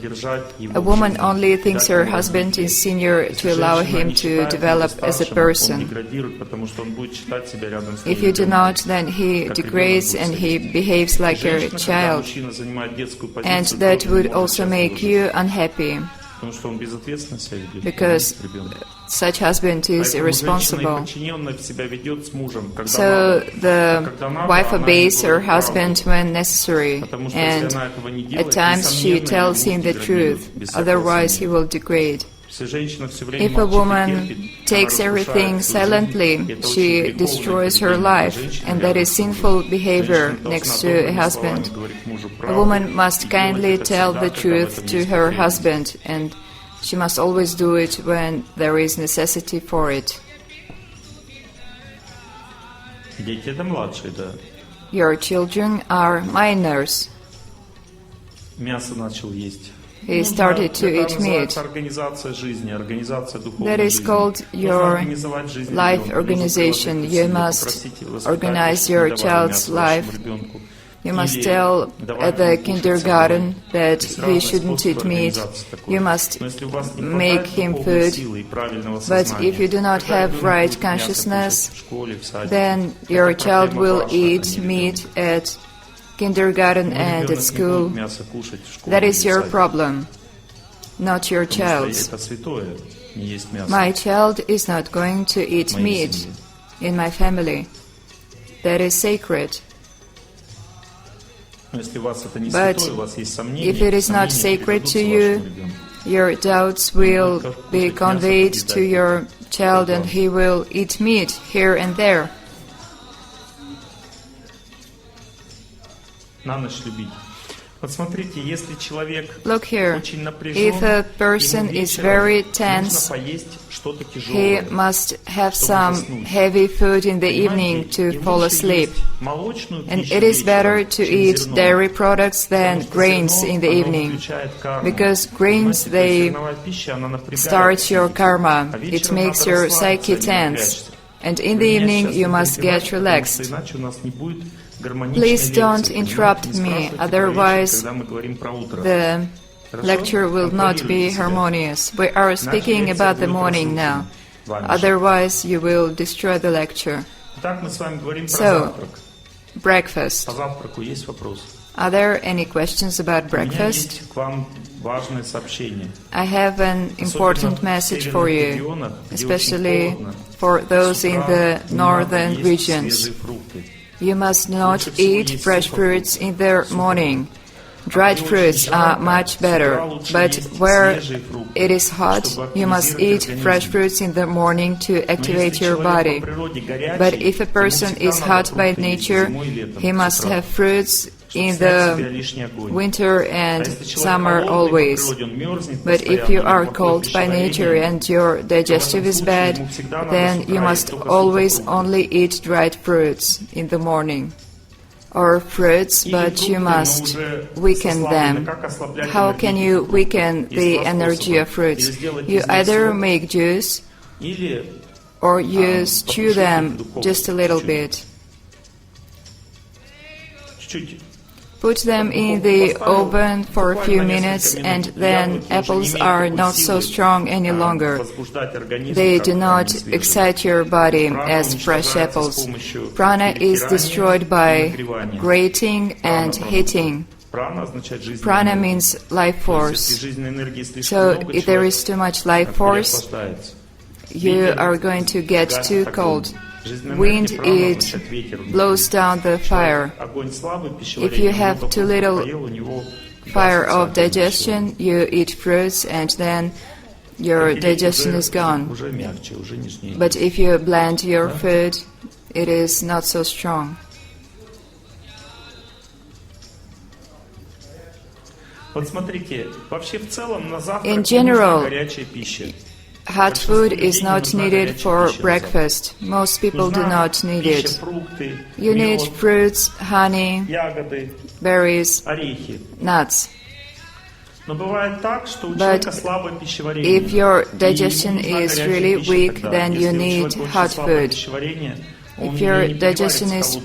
A woman only thinks her husband is senior to allow him to develop as a person. If you do not, then he degrades and he behaves like a child. And that would also make you unhappy, because such husband is irresponsible. So the wife obeys her husband when necessary, and at times she tells him the truth, otherwise he will degrade. If a woman takes everything silently, she destroys her life, and that is sinful behavior next to a husband. A woman must kindly tell the truth to her husband, and she must always do it when there is necessity for it. Your children are minors. He started to eat meat. That is called your life organization. You must organize your child's life You must tell at the kindergarten that he shouldn't eat meat. You must make him food. But if you do not have right consciousness, then your child will eat meat at kindergarten and at school. That is your problem, not your child's. My child is not going to eat meat in my family. That is sacred. But if it is not sacred to you, your doubts will be conveyed to your child and he will eat meat here and there. Look here, if a person is very tense, he must have some heavy food in the evening to fall asleep. And it is better to eat dairy products than grains in the evening, because grains, they start your karma, it makes your psyche tense, and in the evening you must get relaxed. Please don't interrupt me, otherwise the lecture will not be harmonious. We are speaking about the morning now, otherwise you will destroy the lecture. So, breakfast. Are there any questions about breakfast? I have an important message for you, especially for those in the northern regions. You must not eat fresh fruits in the morning. Dried fruits are much better, but where it is hot, you must eat fresh fruits in the morning to activate your body. But if a person is hot by nature, he must have fruits in the winter and summer always. But if you are cold by nature and your digestive is bad, then you must always only eat dried fruits in the morning. Or fruits, but you must weaken them. How can you weaken the energy of fruits? You either make juice or you stew them just a little bit. Put them in the oven for a few minutes and then apples are not so strong any longer. They do not excite your body as fresh apples. Prana is destroyed by grating and heating. Prana means life force. So if there is too much life force, you are going to get too cold. Wind, it blows down the fire. If you have too little fire of digestion, you eat fruits and then your digestion is gone. But if you blend your food, it is not so strong. In general, hot food is not needed for breakfast. Most people do not need it. You need fruits, honey, berries, nuts. But if your digestion is really weak, then you need hot food. If your digestion is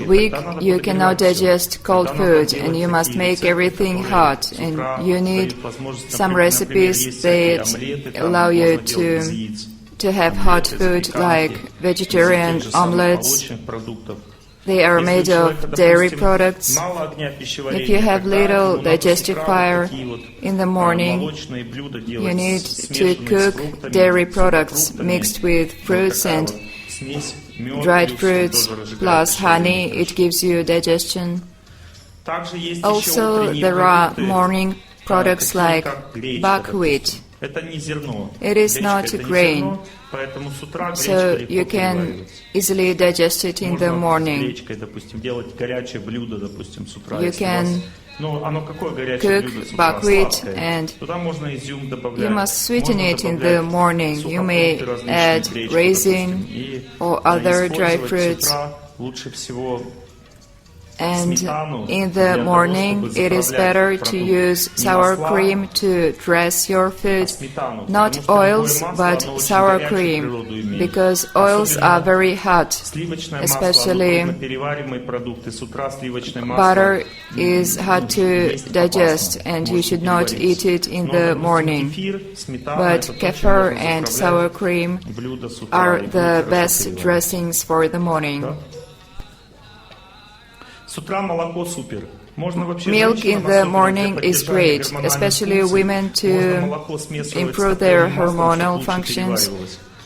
weak, you cannot digest cold food, and you must make everything hot. And you need some recipes that allow you to have hot food, like vegetarian omelets. They are made of dairy products. If you have little digestive fire in the morning, you need to cook dairy products mixed with fruits and dried fruits plus honey. It gives you digestion. Also, there are morning products like buckwheat. It is not a grain, so you can easily digest it in the morning. You can cook buckwheat and you must sweeten it in the morning. You may add raisin or other dry fruits. And in the morning, it is better to use sour cream to dress your food, not oils, but sour cream, because oils are very hot, especially butter is hard to digest, and you should not eat it in the morning. But kefir and sour cream are the best dressings for the morning. Milk in the morning is great, especially women to improve their hormonal functions.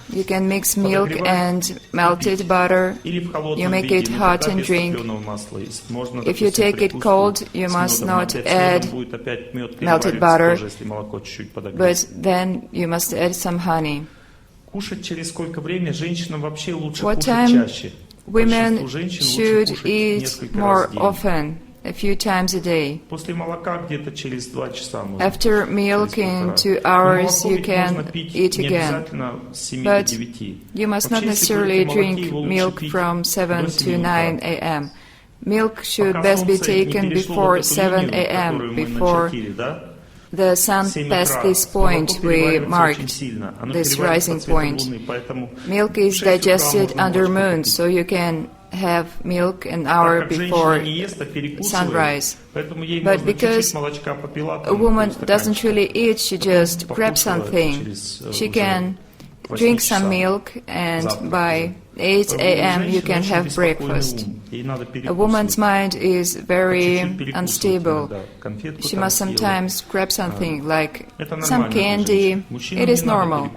You can mix milk and melted butter. You make it hot and drink. If you take it cold, you must not add melted butter, but then you must add some honey. What time women should eat more often? A few times a day. After milk in 2 hours you can eat again. But you must not necessarily drink milk from 7 to 9 a.m. Milk should best be taken before 7 a.m., before the sun passed this point we marked, this rising point. Milk is digested under moon, so you can have milk an hour before sunrise. But because a woman doesn't really eat, she just grabs something. She can drink some milk, and by 8 a.m. you can have breakfast. A woman's mind is very unstable. She must sometimes grab something like some candy. It is normal.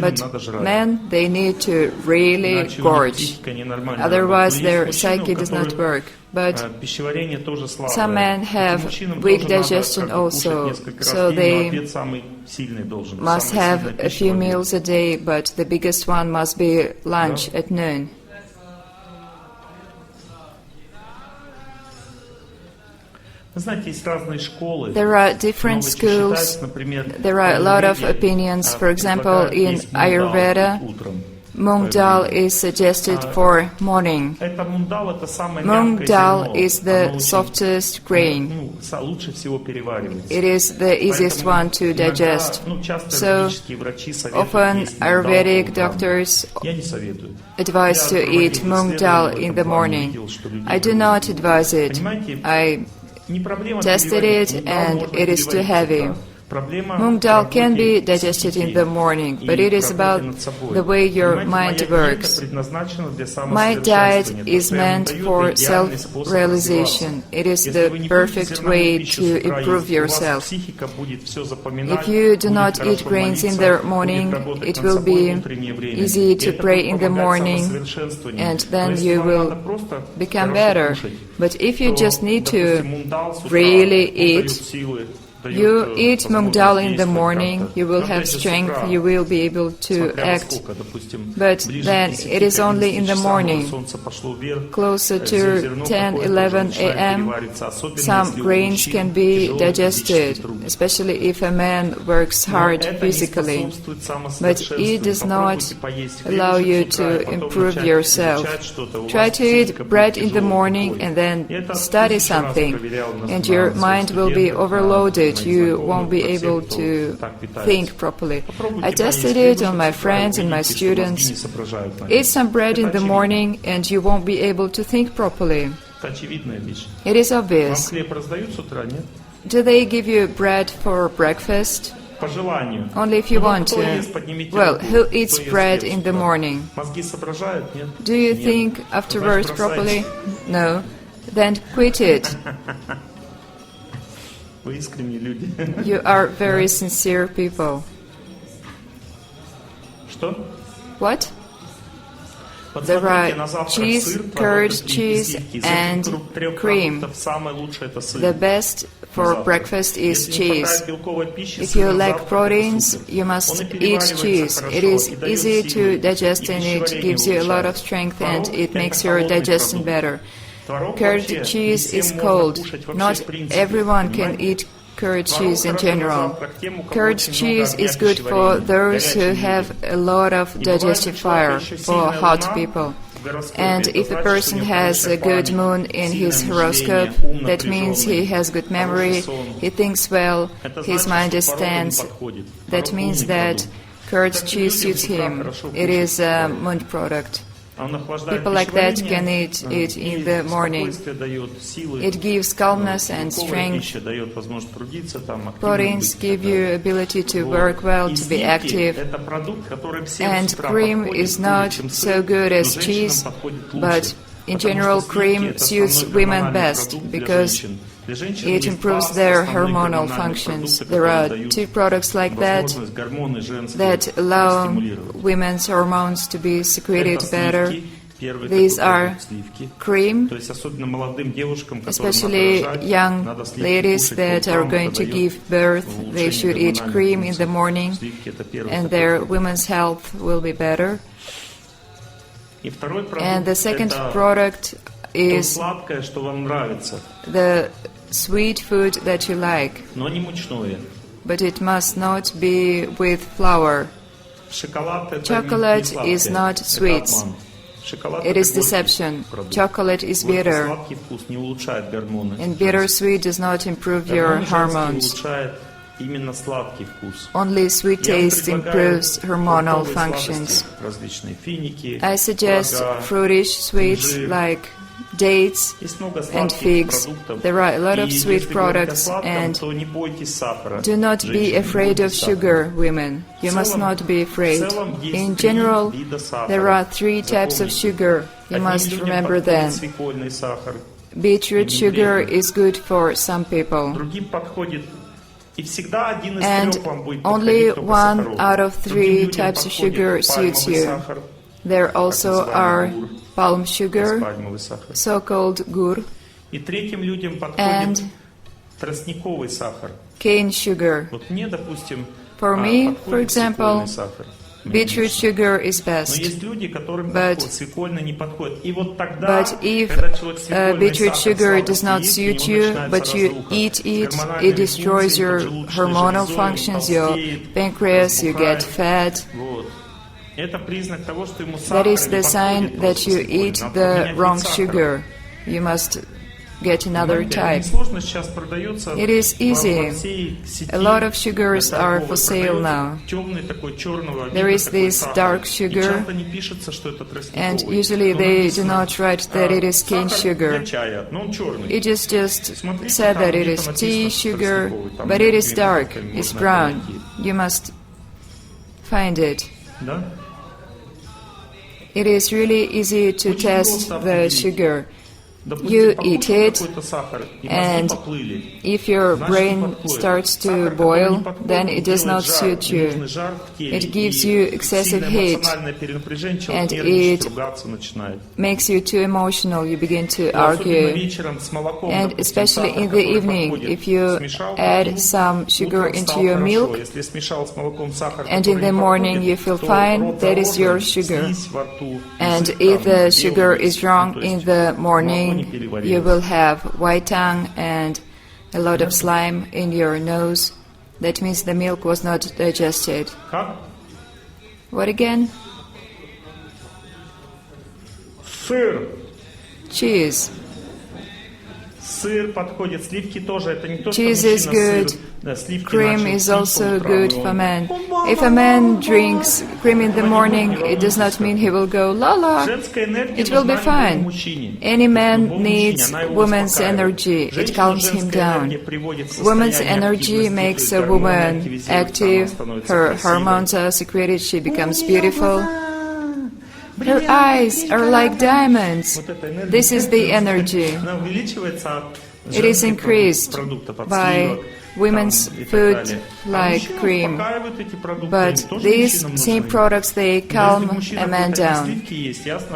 But men, they need to really gorge. Otherwise their psyche does not work. But some men have weak digestion also, so they must have a few meals a day, but the biggest one must be lunch at noon. There are different schools, there are a lot of opinions. For example, in Ayurveda, Moong dal is suggested for morning. Moong dal is the softest grain. It is the easiest one to digest. So often Ayurvedic doctors advise to eat moong dal in the morning. I do not advise it. I tested it and it is too heavy. Moong dal can be digested in the morning, but it is about the way your mind works. My diet is meant for self-realization. It is the perfect way to improve yourself. If you do not eat grains in the morning, it will be easy to pray in the morning, and then you will become better. But if you just need to really eat, you eat moong dal in the morning, you will have strength, you will be able to act. But then it is only in the morning. Closer to 10, 11 a.m., some grains can be digested, especially if a man works hard physically. But it does not allow you to improve yourself. Try to eat bread in the morning and then study something, and your mind will be overloaded. You won't be able to think properly. I tested it on my friends and my students. Eat some bread in the morning and you won't be able to think properly. It is obvious. Do they give you bread for breakfast? Only if you want to. Well, who eats bread in the morning? Do you think afterwards properly? No. Then quit it. You are very sincere people. What? There are cheese, curd cheese, and cream. The best for breakfast is cheese. If you lack proteins, you must eat cheese. It is easy to digest and it gives you a lot of strength and it makes your digestion better. Curd cheese is cold. Not everyone can eat curd cheese in general. Curd cheese is good for those who have a lot of digestive fire, for hot people. And if a person has a good moon in his horoscope, that means he has good memory, he thinks well, his mind stands. That means that Curd cheese suits him. It is a moon product. People like that can eat it in the morning. It gives calmness and strength. Proteins give you ability to work well, to be active. And cream is not so good as cheese, but in general cream suits women best because it improves their hormonal functions. There are two products like that allow women's hormones to be secreted better. These are cream, especially young ladies that are going to give birth. They should eat cream in the morning and their women's health will be better. And the second product is the sweet food that you like, but it must not be with flour. Chocolate is not sweet. It is deception. Chocolate is bitter, and bitter-sweet does not improve your hormones. Only sweet taste improves hormonal functions. I suggest fruitish sweets like dates and figs. There are a lot of sweet products, and do not be afraid of sugar, women. You must not be afraid. In general, there are 3 types of sugar. You must remember them. Beetroot sugar is good for some people. And only 1 out of 3 types of sugar suits you. There also are palm sugar, so-called gur, and cane sugar. For me, for example, beetroot sugar is best. But if beetroot sugar does not suit you, but you eat it, it destroys your hormonal functions, your pancreas, you get fat. That is the sign that you eat the wrong sugar. You must get another type. It is easy. A lot of sugars are for sale now. There is this dark sugar, and usually they do not write that it is cane sugar. It is just said that it is tea sugar, but it is dark, it's brown. You must find it. It is really easy to test the sugar. You eat it, and if your brain starts to boil, then it does not suit you. It gives you excessive heat, and it makes you too emotional. You begin to argue. And especially in the evening, if you add some sugar into your milk, and in the morning you feel fine, that is your sugar. And if the sugar is wrong in the morning, you will have white tongue and a lot of slime in your nose. That means the milk was not digested. What again? Cheese. Cheese is good. Cream is also good for men. If a man drinks cream in the morning, it does not mean he will go la la. It will be fine. Any man needs woman's energy. It calms him down. Woman's energy makes a woman active. Her hormones are secreted. She becomes beautiful. Her eyes are like diamonds. This is the energy. It is increased by women's food like cream. But these same products, they calm a man down.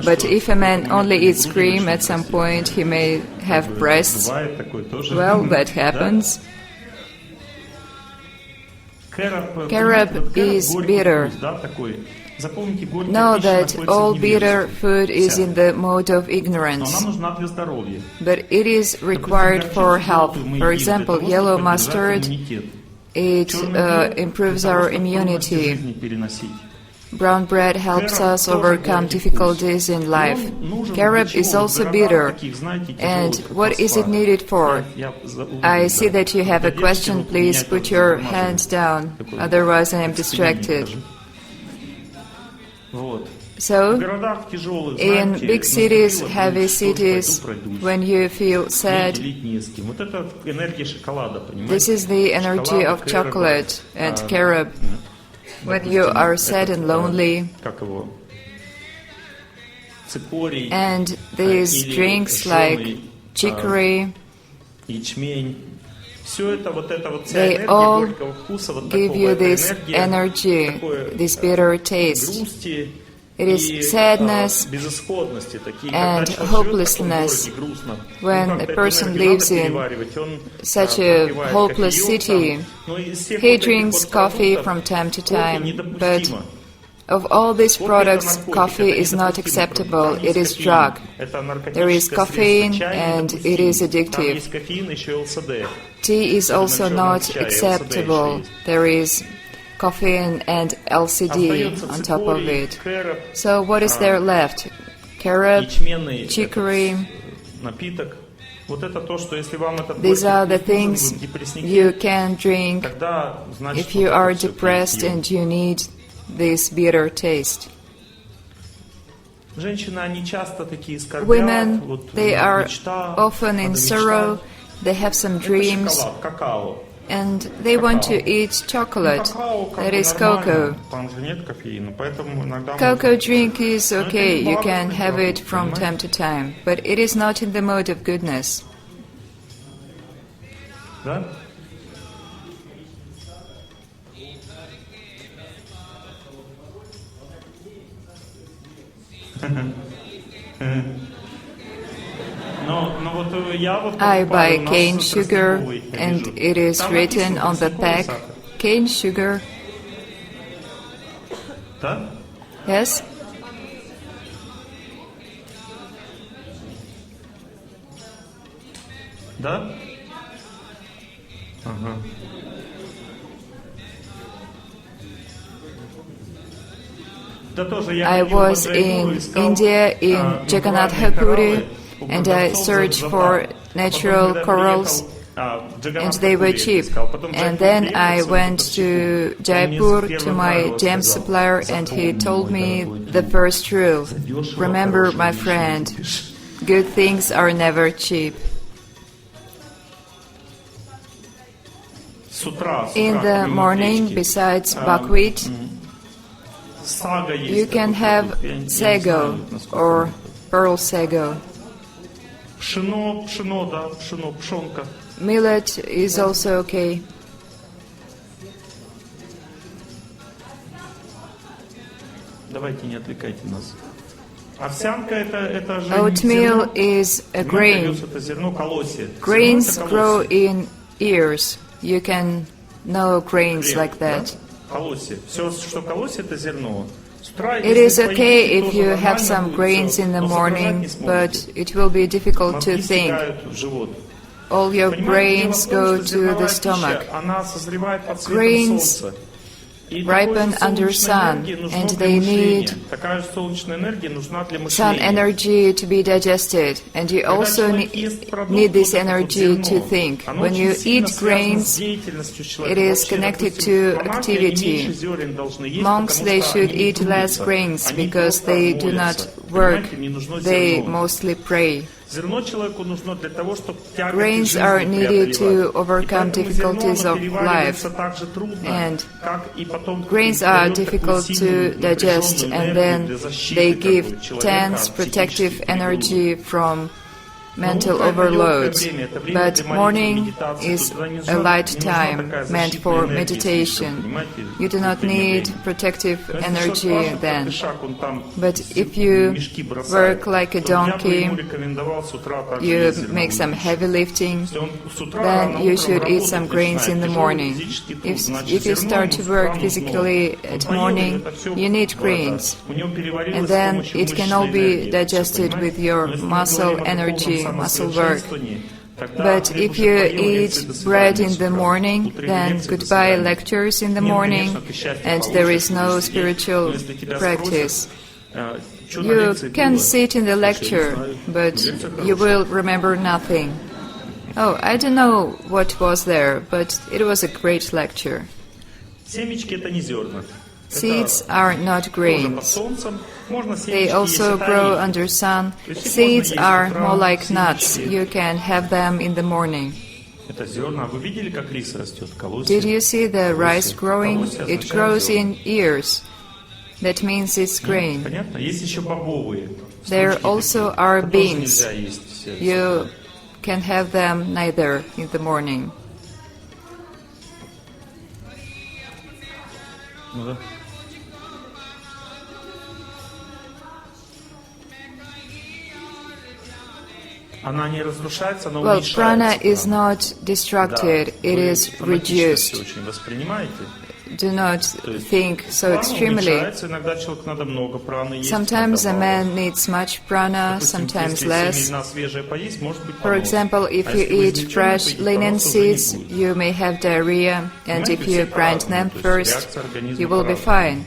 But if a man only eats cream, at some point he may have breasts. Well, that happens. Carob is bitter. Know that all bitter food is in the mode of ignorance, but it is required for health. For example, yellow mustard, it improves our immunity. Brown bread helps us overcome difficulties in life. Carob is also bitter. And what is it needed for? I see that you have a question. Please put your hands down, otherwise I am distracted. So, in big cities, heavy cities, when you feel sad, this is the energy of chocolate and carob. When you are sad and lonely, and these drinks like chicory, they all give you this energy, this bitter taste. It is sadness and hopelessness. When a person lives in such a hopeless city, he drinks coffee from time to time, but of all these products, coffee is not acceptable. It is drug. There is caffeine and it is addictive. Tea is also not acceptable. There is caffeine and LCD on top of it. So what is there left? Carob, chicory. These are the things you can drink if you are depressed and you need this bitter taste. Women, they are often in sorrow, they have some dreams, and they want to eat chocolate, that is cocoa. Cocoa drink is okay, you can have it from time to time, but it is not in the mode of goodness. I buy cane sugar, and it is written on the pack, cane sugar. Yes? I was in India, in Jagannath Puri, and I searched for natural corals, and they were cheap. And then I went to Jaipur to my gem supplier, and he told me the first rule: remember, my friend, good things are never cheap. In the morning, besides buckwheat, you can have sago or pearl sago. Millet is also okay. Oatmeal is a grain. Grains grow in ears. You can know grains like that. It is okay if you have some grains in the morning, but it will be difficult to think. All your brains go to the stomach. Grains ripen under sun, and they need sun energy to be digested, and you also need this energy to think. When you eat grains, it is connected to activity. Monks, they should eat less grains because they do not work, they mostly pray. Grains are needed to overcome difficulties of life, and grains are difficult to digest, and then they give tense protective energy from mental overloads. But morning is a light time meant for meditation. You do not need protective energy then. But if you work like a donkey, you make some heavy lifting, then you should eat some grains in the morning. If you start to work physically at morning, you need grains, and then it can all be digested with your muscle energy, muscle work. But if you eat bread in the morning, then goodbye lectures in the morning, and there is no spiritual practice. You can sit in the lecture, but you will remember nothing. Oh, I don't know what was there, but it was a great lecture. Семечки это не зерна. Seeds are not Тоже под grains. солнцем. Можно They семечки also есть, grow это under sun. есть Seeds можно are есть more утром like nuts. семечки. You can have them in the morning. Это зерна. Вы видели, как рис растет? Колосья. Did you see the rice Колосья. growing? Колосья It означает grows зерна. in ears. That means it's grain. Понятно? Есть еще бобовые. There Стручки also такие. are Это тоже beans. нельзя есть все. You can have them neither in the morning. Ну да. Она не разрушается, она Well, уменьшается. prana is not destructed, it Вы is фанатично всё reduced. очень воспринимаете. Do not think so Прана extremely. уменьшается, иногда человеку надо много праны есть. Sometimes a иногда man мало. needs much prana, Допустим, sometimes если less. семена свежие поесть, может быть For понос. example, if А you если вы eat измельченные fresh поедите, linen поноса уже не seeds, будет. you may have diarrhea, and Понимаете, if все you grind them по-разному, то есть first, реакция организма you will be по-разному. fine.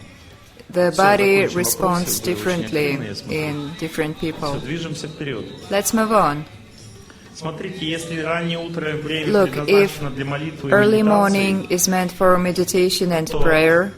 The Всё, body закончим responds вопросы, вы очень differently активны, я смотрю. in different Всё, people. движемся вперед. Let's move on. Смотрите, если раннее утреннее время Look, предназначено для молитвы и Early медитации, morning is meant for meditation and то prayer,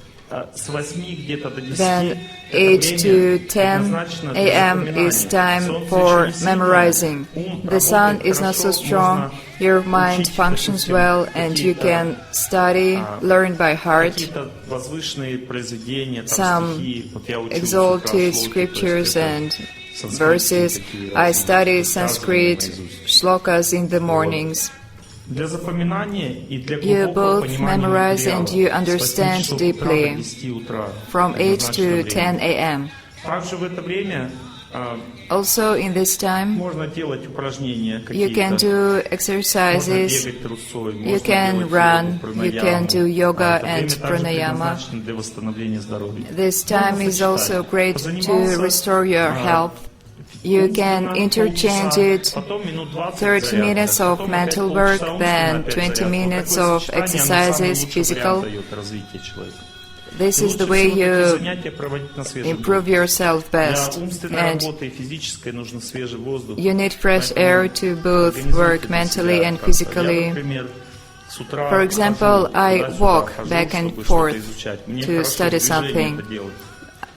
с 8 где-то до 10 then это 8 время to 10 предназначено для a.m. запоминания. is time Солнце for еще не сильное, memorizing. ум The sun работает is not so хорошо, strong, можно your mind учить, functions допустим, well, and you какие-то, can study, learn by heart какие-то возвышенные произведения, там, some стихи. Вот я учу exalted шлоки, то есть scriptures это and санскритские verses. такие I разные study высказывания Sanskrit наизусть. shlokas in the mornings. Для запоминания и для You глубокого both понимания memorize материала and you с 8 understand часов утра deeply до 10 утра From 8 to предназначено 10 время. a.m. Также в это время Also, in this time, можно делать упражнения you can какие-то. do Можно exercises, бегать трусой, you можно can делать run, йогу, you пранаяму. can do yoga Это and время также pranayama. предназначено для восстановления здоровья. This time Можно is also сочетать. great to Позанимался, restore your health. You can умственно interchange полчаса, it потом минут 20 30 зарядка, minutes of потом опять mental полчаса work, умственно, then опять 20 зарядка. Вот minutes такое of сочетание, оно самый exercises, лучший physical. вариант дает развития человека. This И is the лучше way всего такие you занятия проводить на свежем improve yourself Для best. умственной And работы и физической нужен свежий воздух. you need fresh Поэтому air to both организуйте work для mentally себя and как-то. Я, physically. например, с утра For example, хожу I туда-сюда, walk хожу, back and чтобы forth что-то изучать. Мне to хорошо study в движении something. это делать.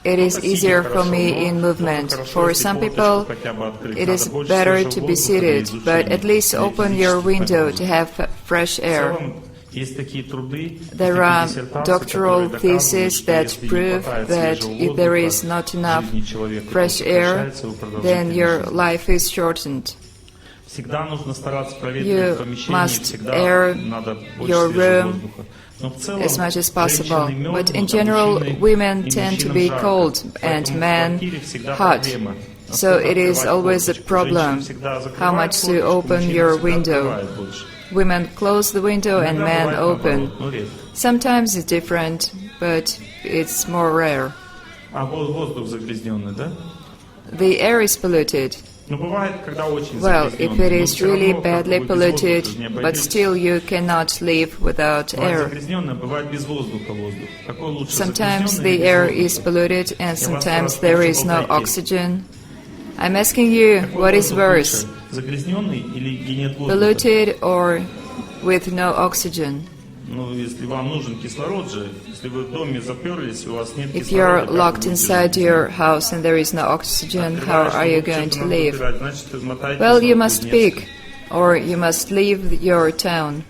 It is Кто-то easier сидит for хорошо, me но in тоже movement. хорошо, For если some форточку people, хотя бы открыть. it Надо is больше better свежего to be воздуха для seated, but изучения at least или open your физических window нагрузок. to have fresh В air. целом, есть такие труды, There такие are диссертации, doctoral которые доказывают, theses что that если не prove хватает that свежего if there воздуха, is not enough жизни человека fresh air, сокращается, его then your продолжительность жизни. life is shortened. Всегда нужно стараться проветривать You помещение, must всегда air надо больше your свежего room воздуха. Но в целом, as much as possible. женщины But in мерзнут, а general, мужчины- women и tend to мужчинам be жарко. cold and Поэтому в men квартире всегда hot. проблема. So Насколько it is открывать always a форточку. problem Женщины всегда how закрывают much to форточку, open мужчины your всегда window. открывают больше. Women close the window and Иногда men бывает open. наоборот, но редко. Sometimes it's different, but it's more rare. А воздух загрязненный, да? The air is polluted. Но бывает, когда очень Well, if загрязненный. it Но is всё really равно, как badly бы, без воздуха polluted, же не but обойдётесь. still you cannot live without Бывает air. загрязненное, бывает без воздуха воздух. Какой лучше, Sometimes загрязненный the или air без is воздуха? polluted and Я вас sometimes спрашиваю, there что is no болтаете? oxygen. I'm asking you, Какой what is воздух worse, лучше, загрязненный или где нет воздуха? polluted or with no oxygen? Ну, если вам нужен кислород же, если вы в доме заперлись, у вас нет If кислорода, you're как вы locked будете inside жить? your house and there is no oxygen, how Открываешь, are you чтобы going что-то to надо live? выбирать, значит, измотайте Well, you свой must кузнец. speak, or you must leave your town.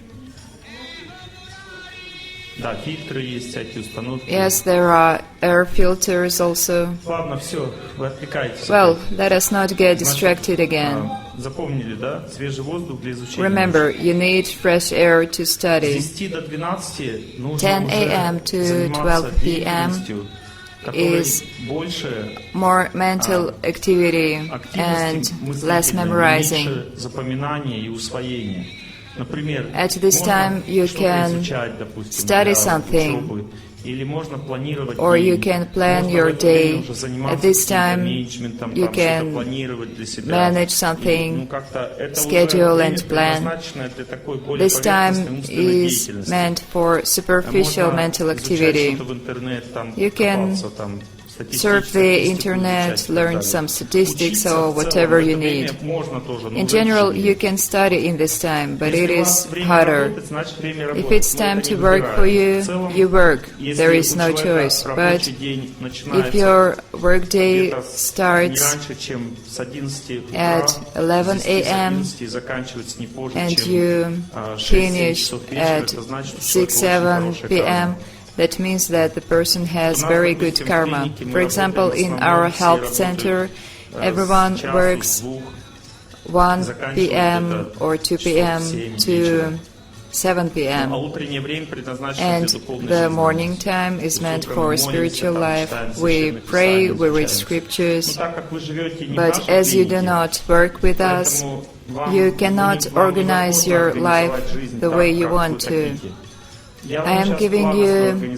Да, фильтры есть, всякие установки. Yes, there are air filters also. Ладно, все, вы отвлекаетесь. Well, let us not get distracted Значит, again. запомнили, да? Свежий воздух для изучения. Remember, you need fresh air to С study. 10 до 12 нужно 10 уже a.m. to заниматься 12 p.m. деятельностью, которая is больше More mental activity and активности less мыслительной, memorizing. меньше запоминания и усвоения. Например, At this можно time you что-то can изучать, допустим, study для something. учебы, Или можно планировать Or день. you can plan Можно your в это время day. уже At заниматься this каким-то time, менеджментом, you там, что-то can планировать для себя. manage И, something, как-то это schedule уже and время plan. предназначено для такой более This поверхностной time умственной is деятельности. meant for superficial Можно mental изучать activity. что-то в интернет, там, You can копаться, там, Surf the internet, learn some statistics or whatever you need. In general, you can study in this time, but it is harder. If it's time to work for you, you work. There is no choice. But if your workday starts at 11 a.m. and you finish at 6-7 p.m., that means that the person has very good karma. For example, in our health center, everyone works 1 p.m. or 2 p.m. to 7 p.m. And the morning time is meant for spiritual life. We pray, we read scriptures, but as you do not work with us, you cannot organize your life the way you want to. I am giving you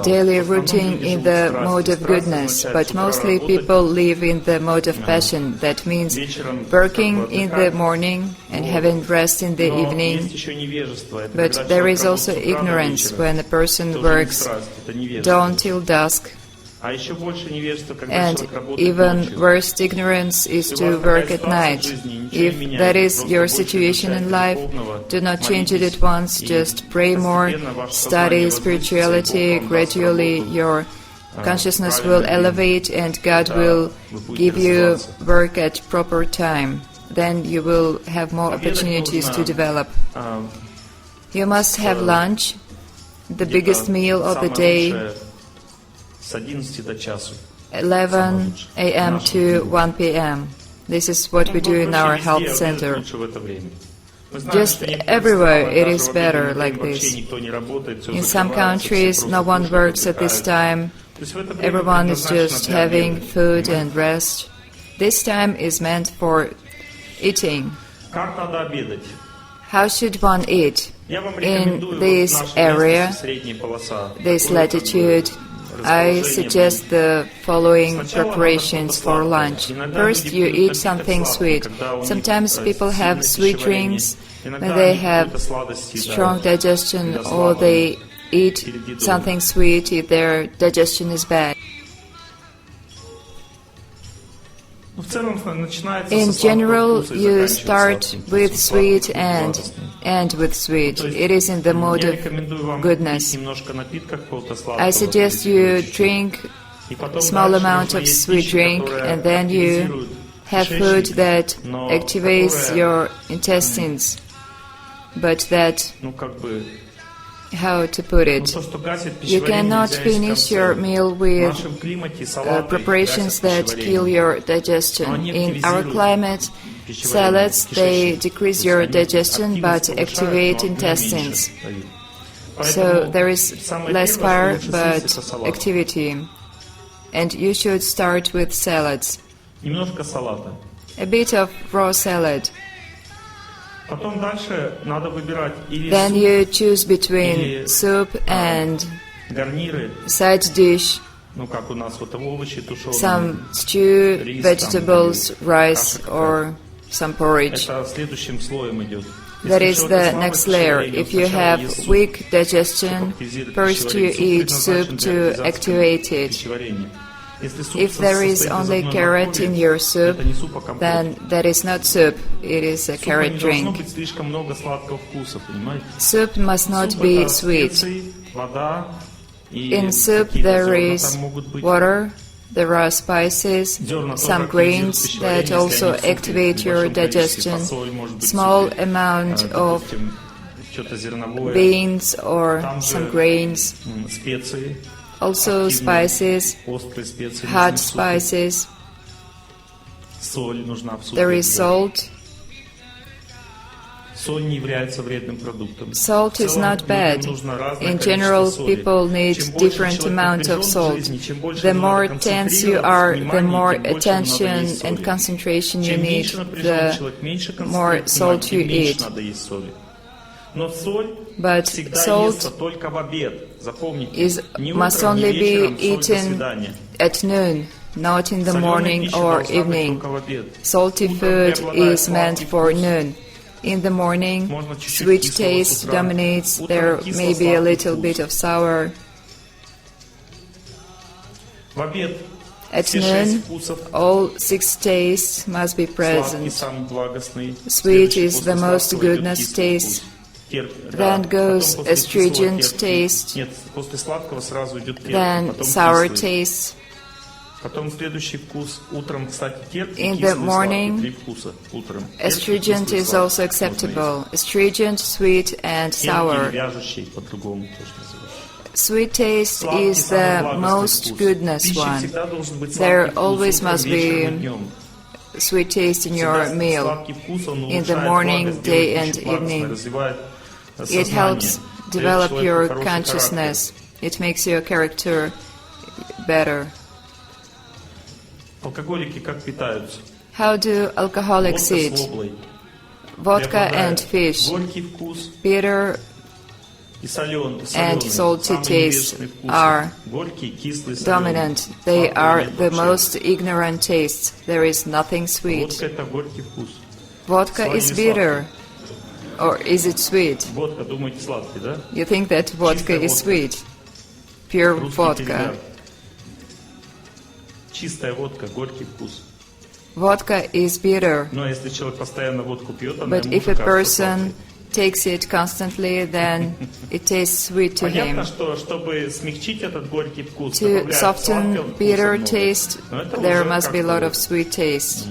daily routine in the mode of goodness, but mostly people live in the mode of passion. That means working in the morning and having rest in the evening. But there is also ignorance when a person works dawn till dusk. And even worse ignorance is to work at night. If that is your situation in life, do not change it at once, just pray more, study spirituality, gradually your consciousness will elevate and God will give you work at proper time. Then you will have more opportunities to develop. You must have lunch, the biggest meal of the day, 11 a.m. to 1 p.m. This is what we do in our health center. Just everywhere it is better like this. In some countries, no one works at this time. Everyone is just having food and rest. This time is meant for eating. How should one eat? In this area, this latitude, I suggest the following preparations for lunch. First, you eat something sweet. Sometimes people have sweet drinks when they have strong digestion, or they eat something sweet if their digestion is bad. In general, you start with sweet and end with sweet. It is in the mode of goodness. I suggest you drink a small amount of sweet drink and then you have food that activates your intestines, but that, how to put it, you cannot finish your meal with preparations that kill your digestion. In our climate, salads, they decrease your digestion but activate intestines. So there is less fire but activity. And you should start with salads. A bit of raw salad. Then you choose between soup and side dish, some stew, vegetables, rice or some porridge. That is the next layer. If you have weak digestion, first you eat soup to activate it. If there is only carrot in your soup, then that is not soup, it is a carrot drink. Soup must not be sweet. In soup there is water, there are spices, some grains that also activate your digestion, small amount of beans or some grains, also spices, hot spices. There is salt. Salt is not bad. In general, people need different amount of salt. The more tense you are, the more attention and concentration you need, the more salt you eat. Но соль But всегда salt естся только в обед. Запомните. Ни must утром, ни only be вечером соль до eaten свидания. at noon, not in the Солёная morning пища or должна быть evening. только в обед. Salty Утром food преобладает is meant сладкий for вкус. noon. In the morning, Можно чуть-чуть sweet кислого с taste утра. dominates. Утром There may be a кисло-сладкий little вкус. bit of sour. В обед At все 6 noon, вкусов. all 6 tastes must be Сладкий present. самый благостный. Sweet Следующий is после the most сладкого идет goodness кислый taste. вкус. Then goes Потом после astringent кислого терпкий. taste. Нет, после сладкого сразу идет терпкий, Then потом sour кислый. taste. Потом следующий вкус. Утром, кстати, терпкий, In кислый, the morning, сладкий. 3 вкуса утром. Astringent Терпкий, is кислый, also сладкий. acceptable. Astringent, sweet, and Терпкий, sour. вяжущий, по-другому тоже называют. Sweet taste Сладкий is самый the благостный most вкус. goodness В пище one. всегда должен быть There сладкий вкус always утром, must вечером и be днем. sweet taste in your Всегда meal. сладкий вкус, он in the улучшает morning, благость, day делает and пищу благостной, evening. развивает It сознание, helps дает develop человеку your хороший consciousness. It makes your character better. характер. Алкоголики как питаются? How do alcoholics Водка с eat? воблой. Vodka Преобладает and fish. горький вкус Bitter и соленый. and salty Самые tastes невежественные вкусы. are Горький, кислый, соленый. dominant. They Сладкого are нет the вообще. most ignorant tastes. There is nothing sweet. Водка это горький вкус. Vodka is Сладкий, bitter. Or is it sweet? Водка, думаете, сладкий, да? You think that vodka Чистая is водка. sweet? Pure Русский vodka. перевод. Чистая водка, горький вкус. Vodka is bitter. Но если человек постоянно водку пьет, она But ему if уже a кажется person сладкой. takes it constantly, then it tastes sweet to Понятно, him. что чтобы смягчить этот горький вкус, To добавляют soften сладкого вкуса bitter много. taste, Но это there уже must be a lot как-то of sweet taste.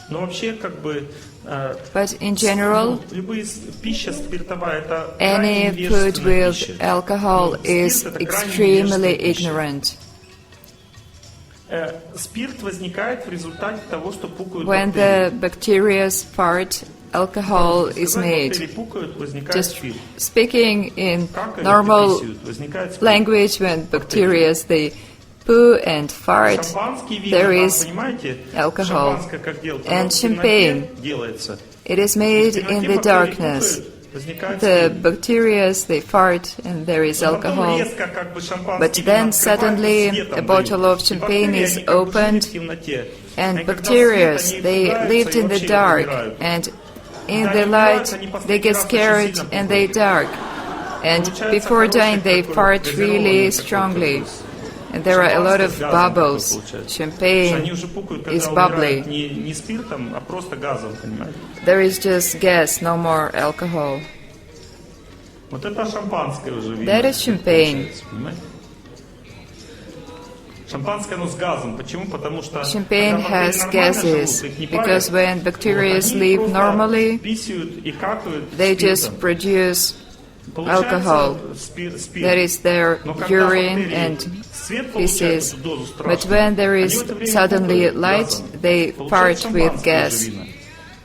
Но вообще, как бы, But in general, любые пища спиртовая, это any крайне food невежественная with пища. alcohol Ну, is спирт это крайне extremely невежественная пища. ignorant. Спирт возникает в результате того, что пукают When бактерии. the bacteria fart, alcohol is Когда made. бактерии пукают, возникает Just спирт. speaking in Какают, normal писают, возникает спирт. language, when bacteria they poo and fart, Шампанский вина, there там, is понимаете, alcohol. шампанское как делается? And Оно в темноте champagne. делается. it is В made темноте in the бактерии darkness. пукают, возникает The спирт. bacteria they fart and there is Но потом alcohol. резко, как бы, шампанское But вино then открывают, suddenly светом a bottle дают. of И champagne бактерии, is они как бы жили opened, в темноте. and И когда bacteria свет, они they пугаются lived и in the вообще dark, умирают. and in Когда the они light умирают, они they get последний раз scared очень сильно and they пукают. dark. And Получается before хороший dying they такой fart газированный really такой strongly. вкус. And there are a lot Шампанское of с газом такое bubbles. получается. Потому что Champagne они уже пукают, когда is умирают bubbly. не спиртом, а просто газом, понимаете? There is just gas, no more alcohol. Вот это шампанское уже вино. That is champagne. получается, понимаете? Шампанское, оно с газом. Почему? Потому что Champagne когда бактерии has нормально gases, живут, их не because палят, when bacteria вот, они live просто normally, писают и какают they just спиртом. produce Получается alcohol. спирт. That is their Но когда urine бактерии and свет получают, feces. эту дозу But страшную, when there они is в это время suddenly пукают light, газом. they Получается fart with шампанское gas. уже вино.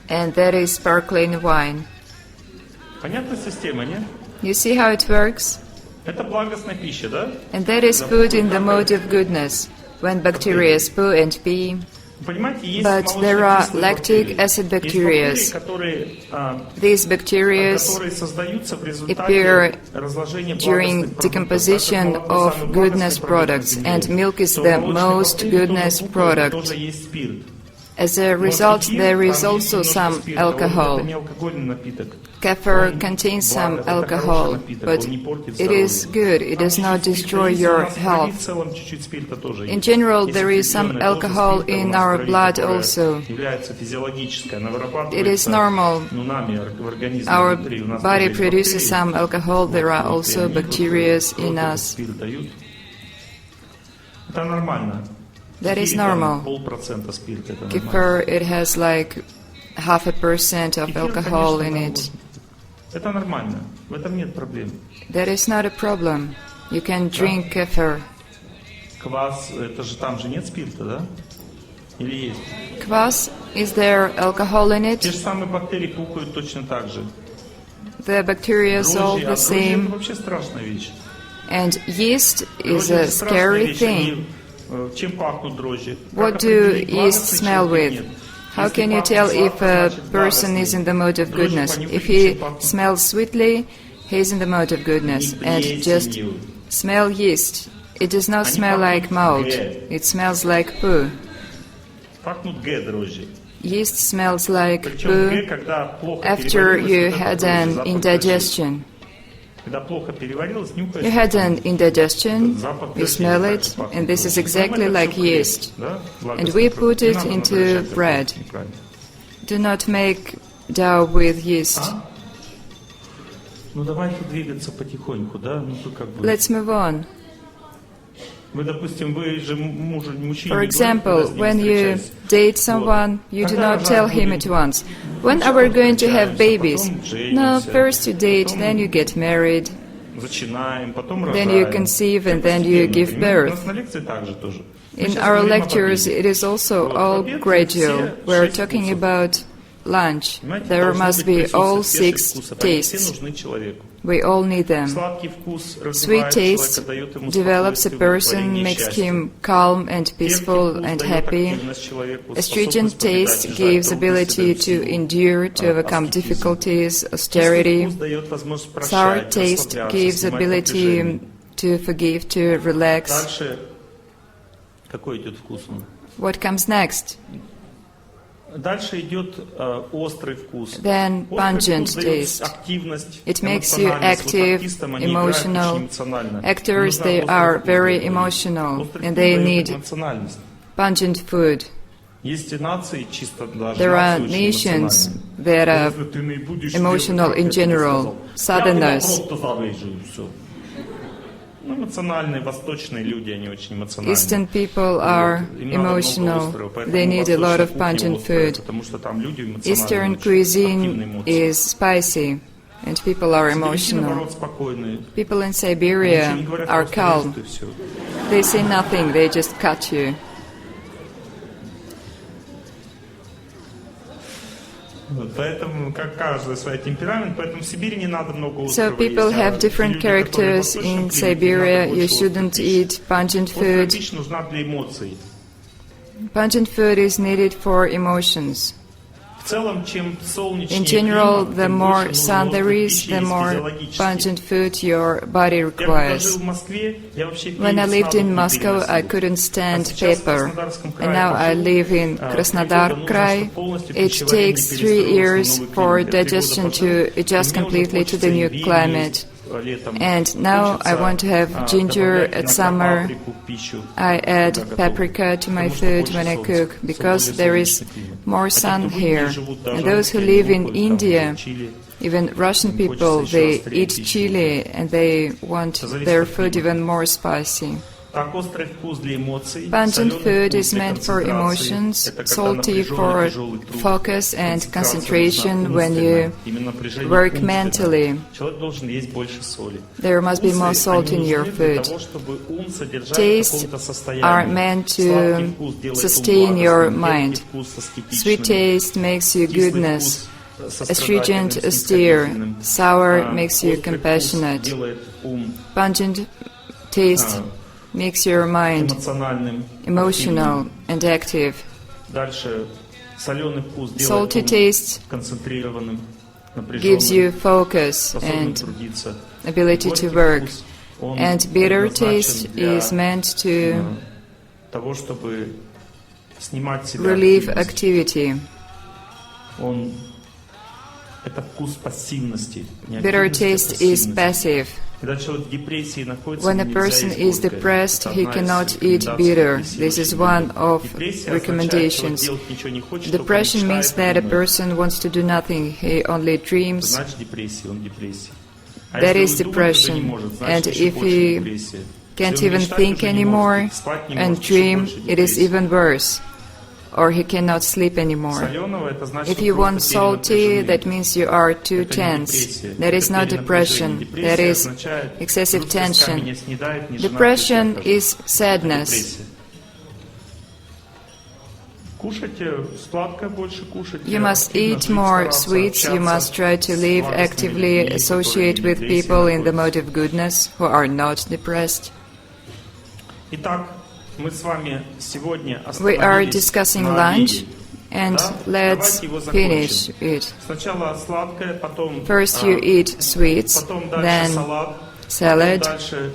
And that is sparkling wine. Понятная система, нет? You see how it works? Это благостная пища, да? And that is food in the mode of goodness, when bacteria poo and pee. Понимаете, есть But there are молочнокислые lactic бактерии. acid Есть bacteria. бактерии, которые, These bacteria которые создаются в результате appear разложения during благостных decomposition продуктов. Так как молоко of самый goodness благостный продукт на products, земле, and milk is то the молочные most бактерии goodness тоже пукают, product. тоже есть спирт. As a Но result, кефир, there там is есть also немножко some спирта. Он- alcohol. Это не алкогольный напиток. Kefir Он contains some благо, это хороший alcohol, напиток, but он не портит it is здоровье. good. It Там does not чуть-чуть спирта destroy есть, your у нас в крови health. в целом чуть-чуть спирта тоже In есть. general, Есть there is some определенная доза alcohol спирта у in нас в our крови, blood которая also. является физиологической, она It вырабатывается is normal. нами в организме Our внутри. У нас body тоже есть produces бактерии. some alcohol. There are Вот, и also они вот bacteria кровь in этот us. спирт дают. Это нормально. That is Кефире там normal. 0,5% спирта. Это нормально. Kefir, it has like 0.5% of Кефир, alcohol конечно, in нам it. это нормально. В этом нет проблем. That is not a problem. You can drink kefir. Квас, это же там же нет спирта, да? Или есть? Kvass, is there alcohol in Те it? же самые бактерии пукают точно так же. The bacteria is all Дрожжи, the дрожжи это same. вообще страшная вещь. And yeast is Дрожжи a это страшная scary вещь. thing. Они, чем пахнут дрожжи? What Как do определить, yeast благостный smell человек with? или нет? How can you tell if a person is in the mode of goodness? If he smells sweetly, he is in the mode of goodness. And just smell yeast. It does not smell like malt. It smells like poo. Пахнут Г дрожжи. Yeast smells like Причем Г, poo когда плохо after переварилось, you это had дрожжи, an запах indigestion. дрожжей. Когда плохо переварилось, нюхаешь, You had an indigestion, запах you дрожжей, smell так it, же пахнет and this is дрожжи. exactly Ну, это like всё хлеб, yeast. да? And we Благостный put труд. Не it надо into превращать в bread. это, неправильно. Do not make dough with yeast. Ну давайте двигаться потихоньку, да? Ну то как бы. Let's move on. Вы, допустим, вы же мужчине For не example, говорите, когда с when ним you встречаетесь. date someone, you do not tell him at once, when are we going to have babies? No, first you date, then you get married, Начинаем, потом then you рожаем. conceive, and then you give У birth. нас на лекции также тоже. Мы In сейчас our говорим о lectures, обеде. it is also all gradual. We're talking about lunch. Понимаете, There должны must быть be присутствие all всех 6 вкусов. Они все tastes. нужны человеку. We all need them. Сладкий вкус Sweet развивает taste человека, дает ему develops a спокойствие, person, удовлетворение, makes счастье. him calm and Терпкий peaceful вкус and дает happy. активность человеку, Astringent способность побеждать, taste бежать, gives трудности, ability дает to силу. endure, to overcome Аскетизм. difficulties, Кислый austerity. вкус дает возможность Sour прощать, taste расслабляться, gives снимать напряжение. ability to forgive, to relax. Дальше какой идет вкус? What comes next? Дальше идет острый вкус. Then Острый pungent вкус дает taste. активность, It makes you эмоциональность. Вот active, артистам они играют очень emotional. эмоционально. Actors, Нужна they острый are вкус very для этого. emotional, Острый and вкус they дает need эмоциональность. pungent food. Есть и нации, чисто даже There are нации очень nations эмоциональные. that are Если ты не будешь emotional делать, in как я тебе general. сказал, Southerners. я тебя просто завяжу, и всё. Ну, эмоциональные, восточные люди, они очень эмоциональные. Eastern people are Вот. Им надо много emotional. острого, поэтому They need a lot of восточная кухня pungent острая, food. потому что там люди эмоциональные, Eastern очень активные cuisine эмоции. is spicy, and people are Сибиряки, emotional. наоборот, спокойные. People in Они ничего Siberia не говорят, are просто calm. режут, и всё. They say nothing, they just cut you. Вот, поэтому как каждый свой темперамент, поэтому в Сибири не надо много So острого people есть, have а different люди, которые в characters восточном in климате, им Siberia. надо You больше острой shouldn't пищи. eat pungent Острая food. пища нужна для эмоций. Pungent food is needed for emotions. В целом, чем солнечнее In general, климат, the тем more больше sun нужно there острой is, пищи, the есть more физиологически. pungent food your body Я когда requires. жил в Москве, я вообще When I перец lived на in дух не Moscow, I переносил. couldn't А stand сейчас в pepper. Краснодарском And крае now I пожил, live in 3 года Krasnodar нужно, Krai. чтобы полностью It пищеварение takes 3 перестроилось на years новый for климат. Я 3 года digestion пожил, to и adjust мне уже completely to the хочется new и climate. есть летом. And now I want to have Хочется, ginger добавлять at иногда summer. паприку в пищу, I add когда готовлю. paprika to my Потому что food больше when I солнца, cook because более there is солнечный климат. more А те, sun кто в Индии here. живут, даже And those who русские, live они in уходят там India, в Чили. even Russian Им people, хочется they еще острее eat пищи. chili and they want Это зависит their от food климата. even more spicy. Так, острый вкус для эмоций, Pungent соленый food вкус is для meant for концентрации. emotions, Это когда salty напряженный, for тяжелый труд. focus and Концентрация concentration нужна when you умственно. Именно напряжение work умственно. mentally. Человек должен есть больше соли. There must be more Вкусы, salt они in your нужны для food. того, чтобы ум содержать в Tastes каком-то состоянии. are meant to Сладкий вкус делает ум sustain your радостным, mind. терпкий вкус аскетичным, Sweet taste makes you кислый goodness. вкус Astringent, сострадательным, austere. снисходительным. Sour makes you Острый вкус compassionate. делает ум Pungent taste makes your mind эмоциональным, emotional активным. and active. Дальше соленый вкус делает Salty ум taste концентрированным, gives you напряженным, focus способным and трудиться. ability to Горький work. вкус, он And bitter предназначен taste для, is meant to того, чтобы снимать с себя relieve активность. activity. Это вкус пассивности. Не Bitter активности, а taste is пассивности. passive. Когда человек в депрессии находится, When a нельзя person есть is горькое. depressed, Это he одна из cannot eat рекомендаций bitter. депрессии This is очень one любит. of Депрессия означает, recommendations. человек делать ничего не хочет, только Depression means мечтает, that a думает. person wants to do nothing. He only dreams. Значит, депрессия, он в депрессии. А That если is он думать уже depression. не может, значит, And еще if больше he депрессия. can't Если он even мечтать think уже не anymore может, спать не and может, еще dream, больше it is депрессия. even worse. Or he cannot sleep anymore. Соленого, это значит, If что you want просто salty, перенапряжены. that means you are too Это не tense. депрессия, That is это not перенапряжение. depression. That Депрессия is означает, excessive «Грусть тоска tension. меня снедает, ни жена, ни Depression дети». is Это sadness. депрессия. Кушайте сладкое больше, кушайте. You must активно eat жить, more стараться sweets. You общаться must try to с live радостными actively, людьми, associate которые with в депрессии people in the находятся. mode of goodness who are not depressed. Итак, мы с вами сегодня We are остановились discussing на lunch. обеде. And Да? let's Давайте его finish закончим. it. Сначала сладкое, потом, First you eat sweets, потом дальше then салат, salad, потом дальше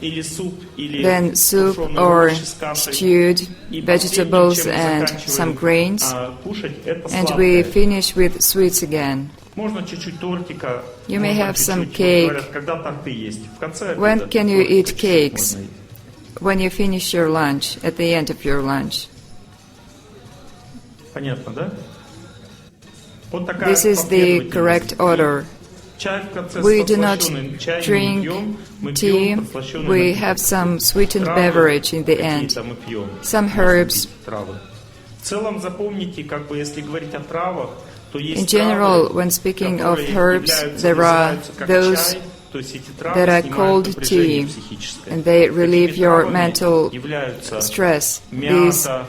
или суп, или then soup тушеные or овощи с кашей. stewed И vegetables последним, чем мы and заканчиваем, some grains. Кушать, это And сладкое. we finish with sweets again. Можно чуть-чуть тортика. You may можно have some чуть-чуть. cake. Вот говорят, когда торты есть. В конце When обеда can you только eat чуть-чуть cakes? можно есть. When you finish your lunch, at the end of your lunch. Понятно, да? Вот такая This is the последовательность. correct order. Чай в конце We с do not подслащённым чаем не drink пьем, мы tea, пьем подслащённый we напиток. have some sweetened Травы beverage in the end. какие-то мы пьем. Some Можно herbs. пить травы. В целом запомните, как бы если говорить о травах, то есть In general, травы, when speaking of которые herbs, являются, there are называются как those чай, то есть эти травы that are снимают called напряжение tea, психическое. and they Такими relieve your травами mental являются stress. These мята,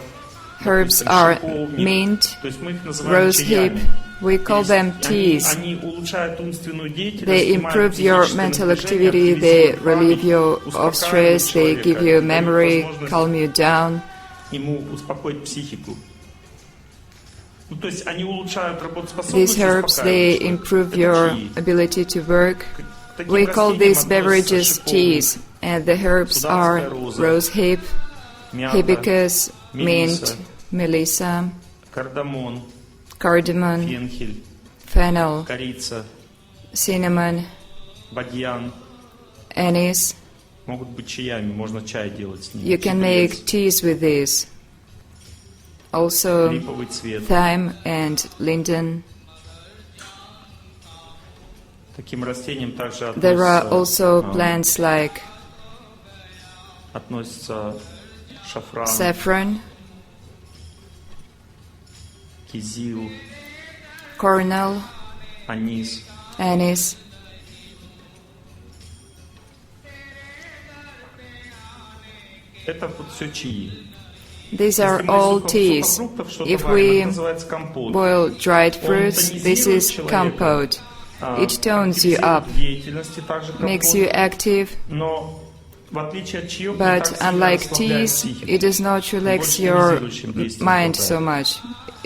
herbs допустим, are шиповник. mint, То есть мы их называем rose hip. чаями. We call То them есть teas. Они улучшают умственную деятельность, They снимают improve your психическое mental напряжение, activity, they активизируют relieve память, you of успокаивают stress, they give человека, you дают memory, возможность calm you down. ему успокоить психику. Ну, то есть они улучшают работоспособность. These herbs, they improve your ability to work. We call these beverages teas, and the herbs are rose hip, hibiscus, mint, melissa, кардамон, cardamom, фенхель, fennel, корица, cinnamon, бадьян. anise. Могут быть чаями, можно чай делать с ними. You can make teas with these. Also, Липовый цвет. thyme and linden. Таким растениям также There are относятся, also plants like относятся шафран, saffron, кизил, cornel, анис. anise. Это вот все чаи. These are Если мы all из teas. сухофруктов что-то If варим, we это называется компот. boil dried fruits, this is тонизирует compote. человека, It tones you up, активизирует деятельности, также makes компот. you active, Но в отличие от чаев, не but так сильно unlike расслабляет teas, психику. it does not relax Больше your тонизирующим действием mind обладает. so much.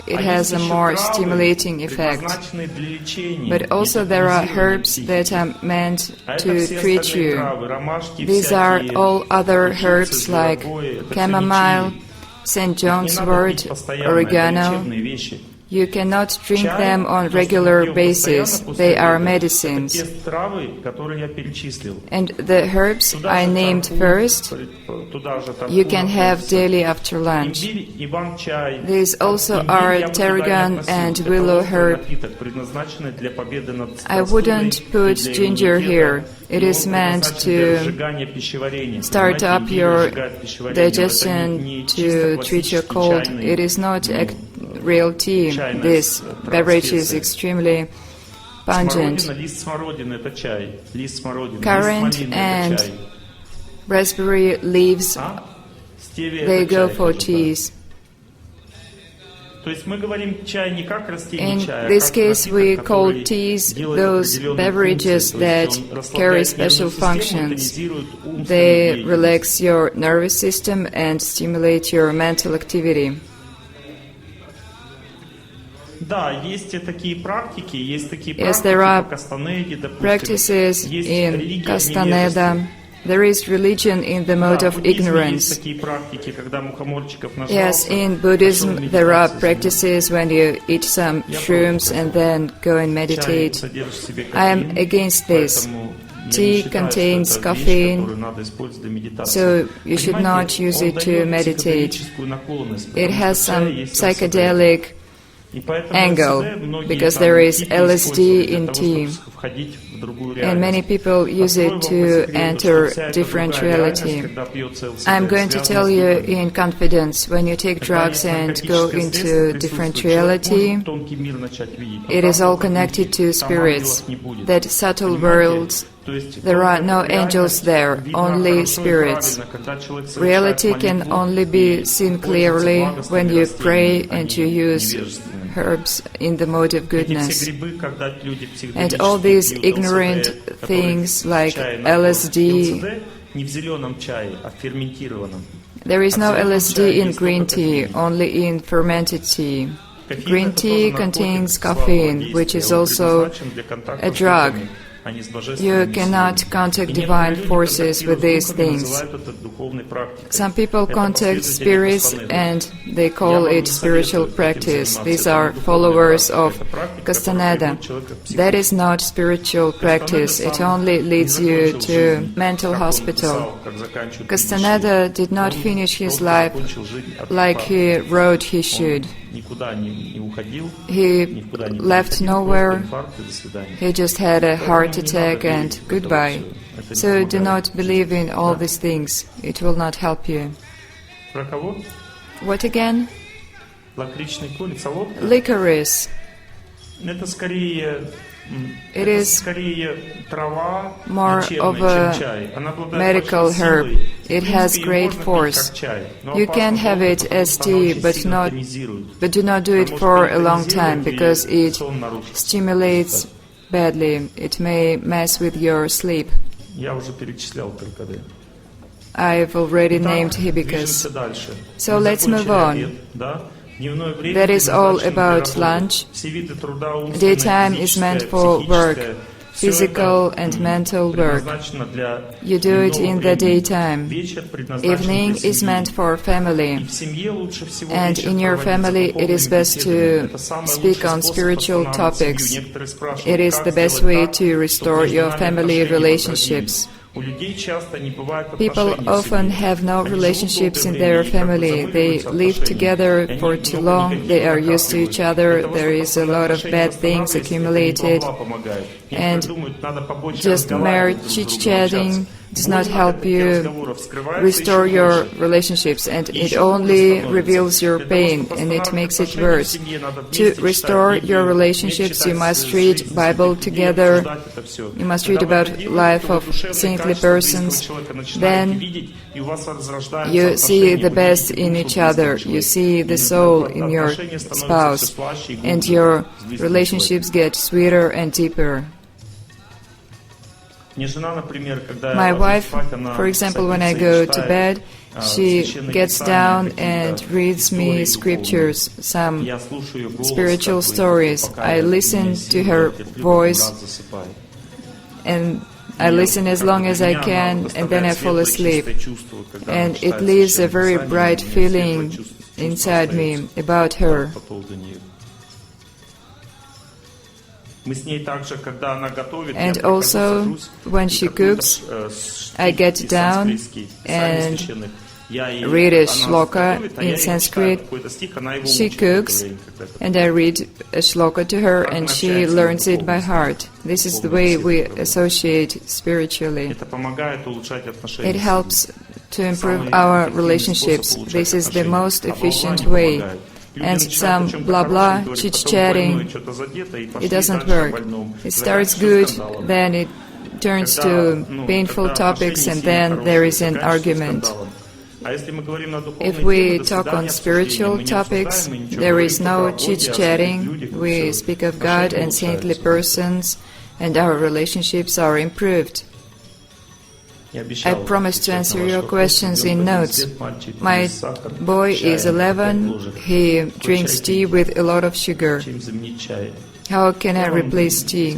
It А has есть a еще more травы, stimulating effect. предназначенные для лечения But и also для there are тонизирования herbs психики. that are meant А это to все treat остальные you. травы, ромашки These are всякие, all other уксусы, herbs like зверобои, это всё chamomile, не чаи. St. Не John's надо wort, пить постоянно, это oregano. лечебные вещи. You cannot drink Чай, them on то, что мы regular пьем basis. постоянно после They are обеда, это medicines. те травы, которые я перечислил. And the herbs Туда I же named тархун, first, туда же тархун you can have относится. daily after lunch. Имбирь, иван-чай. These also Имбирь are я бы туда не tarragon относил. and Это willow острый herb. напиток, предназначенный для победы над I простудой wouldn't и put для ginger иммунитета. here. It И он is meant предназначен для to разжигания пищеварения. start Понимаете, up имбирь your разжигает пищеварение. Это digestion не чисто to treat your классический cold. чайный, It is not ну, real tea. чайная This beverage is специя. extremely pungent. Смородина, лист смородины – это чай. Лист смородины, Currant лист малины – and это чай. Raspberry leaves, А? Стевия – they это go чай for тоже, да. teas. То есть мы говорим чай не как растение In чая, а this как case, напиток, we call который teas делает those определенные beverages функции. То есть that он carry расслабляет special нервную систему, functions. тонизирует умственную They деятельность. relax your nervous system and stimulate your mental activity. Да, есть и такие практики, есть такие Yes, практики there are по Кастанеде, допустим. Practices Есть in религия Castaneda. невежества. There is religion in the mode Да, of в буддизме ignorance. есть такие практики, когда мухоморчиков Yes, нажрался, in пошел Buddhism в there are медитацию. practices when you eat some shrooms and then go and Чай meditate. содержит в себе I am кофеин, against this. поэтому я Tea не считаю, contains что это вещь, caffeine, которую надо использовать для медитации. so you should not Понимаете, use он it to дает meditate. психоделическую наклонность, It потому has что в чае some есть ЛСД. psychedelic И поэтому angle, ЛСД многие because там there is типы LSD используют для in того, tea. чтобы входить в другую and реальность. many people use it to enter different reality. I'm going to tell you in confidence, when you take drugs and go into different reality, it is all connected to spirits, that subtle worlds. There are no angels there, only spirits. Reality can only be seen clearly when you pray and you use herbs in the mode of goodness. And all these ignorant things like LSD, There is no LSD in green tea, only in fermented tea. Green tea contains caffeine, which is also a drug. You cannot contact divine forces with these things. Some people contact spirits and they call it spiritual practice. These are followers of Castaneda. That is not spiritual practice. It only leads you to mental hospital. Castaneda did not finish his life like he wrote he should. He left nowhere. He just had a heart attack and goodbye. So do not believe in all these things. It will not help you. What again? Licorice. It is more of a medical herb. It has great force. You can have it as tea, but do not do it for a long time, because it stimulates badly. It may mess with your sleep. I've already named hibiscus. So let's move on. That is all about lunch. Daytime is meant for work, physical and mental work. You do it in the daytime. Evening is meant for family. And in your family, it is best to speak on spiritual topics. It is the best way to restore your family relationships. People often have no relationships in their family. They live together for too long, they are used to each other, there is a lot of bad things accumulated, and just mere chit-chatting does not help you restore your relationships, and it only reveals your pain and it makes it worse. To restore your relationships, you must read Bible together, you must read about life of saintly persons, then you see the best in each other, you see the soul in your spouse, and your relationships get sweeter and deeper. My wife, for example, when I go to bed, she gets down and reads me scriptures, some spiritual stories. I listen to her voice and I listen as long as I can, and then I fall asleep. And it leaves a very bright feeling inside me about her. And also, when she cooks, I get down and read a shloka in Sanskrit. She cooks, and I read a shloka to her, and she learns it by heart. This is the way we associate spiritually. It helps to improve our relationships. This is the most efficient way. And some blah-blah, chit-chatting, it doesn't work. It starts good, then it turns to painful topics, and then there is an argument. If we talk on spiritual topics, there is no chit-chatting. We speak of God and saintly persons, and our relationships are improved. I promise to answer your questions in notes. My boy is 11. He drinks tea with a lot of sugar. How can I replace tea?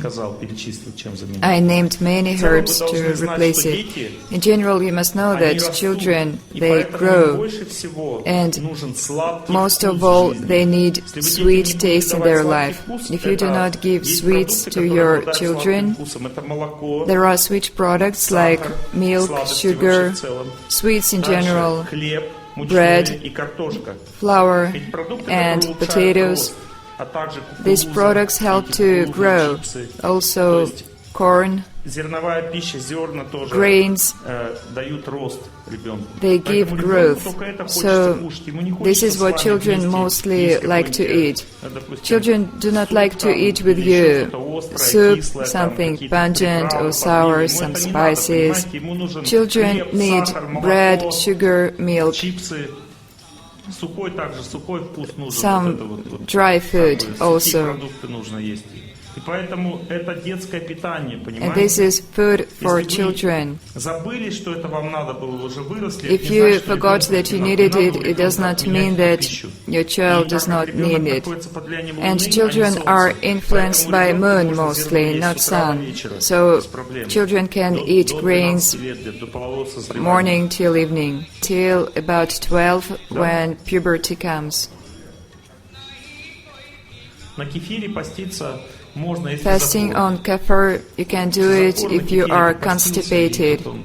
I named many herbs to replace it. In general, you must know that children, they grow, and most of all, they need sweet taste in their life. If you do not give sweets to your children, there are sweet products like milk, sugar, sweets in general, bread, flour, and potatoes. These products help to grow. Also, corn, grains, they give growth. So, this is what children mostly like to eat. Children do not like to eat with you soup, something pungent or sour, some spices. Children need bread, sugar, milk, some dry food also. И поэтому это детское питание, And понимаете? this is food for Если вы children. забыли, что это вам надо было, вы уже выросли, If это не значит, you что forgot ребенку that you не needed надо it, будет it does вам not менять mean эту that пищу. your И child так does как not ребенок need it. находится под влиянием And Луны, а не children Солнца, are поэтому influenced by ребенку moon можно mostly, зерно not есть с утра до sun. вечера, So без проблем. children can До eat 12 grains лет, до полового созревания. morning till evening, till about 12 when puberty comes. На кефире поститься можно, если Fasting запор. on kefir, you can do it Запор на if you кефире are постился, и constipated. потом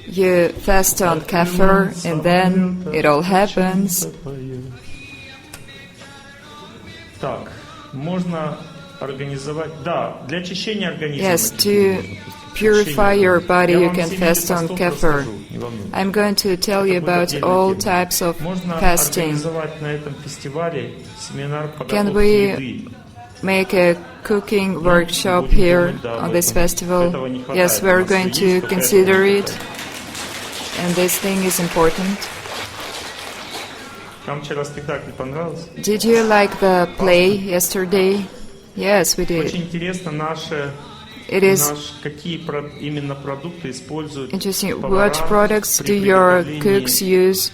You fast on kefir and then it all happens. Так, можно организовать, да, для очищения организма. Yes, на to кефире можно поститься. purify your body, Я you вам can 7 fast on постов kefir. расскажу, не волнуйтесь. I'm going to tell you Это будет about отдельная all тема. types of Можно fasting. организовать на этом фестивале семинар Can подготовки we еды. make a cooking workshop будем here думать, да, on об this этом. festival? Этого не хватает. Yes, У we're нас going всё to есть, только consider этого не it, хватает. and this thing is important. Вам вчера спектакль понравился? Did you like the play yesterday? Yes, we did. Очень интересно It is какие именно продукты используют interesting. повара What products при do your приготовлении, cooks use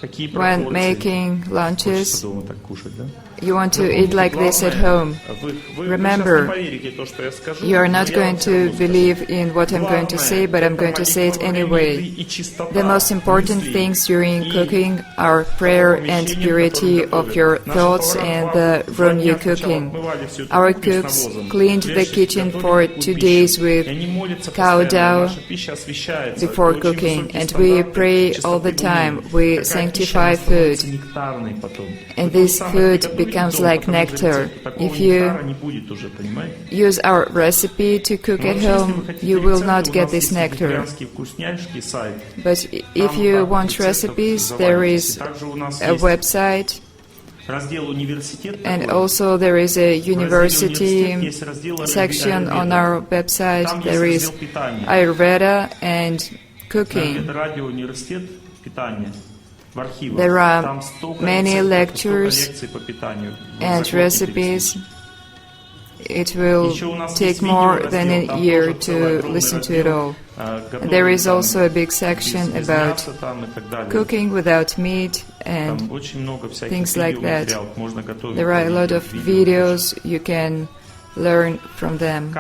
какие when пропорции. making Хочется lunches? дома так кушать, да? You want to Запомните, eat like this at home. Вы Remember, сейчас не поверите то, что я скажу, You are но not я вам going всё to равно скажу. believe in what I'm going to say, but I'm going to say it anyway. The most important things during cooking are prayer and purity of your thoughts and the room you're cooking. Our cooks cleaned the kitchen for 2 days with cow dough before cooking, and we pray all the time. We sanctify food, and this food becomes like nectar. If you use our recipe to cook at home, you will not get this nectar. But if you want recipes, there is a website, and also there is a university section on our website. There is Ayurveda and cooking. There are many lectures and recipes. It will take more than a year to listen to it all. And there is also a big section about cooking without meat and things like that. There are a lot of videos you can learn from them.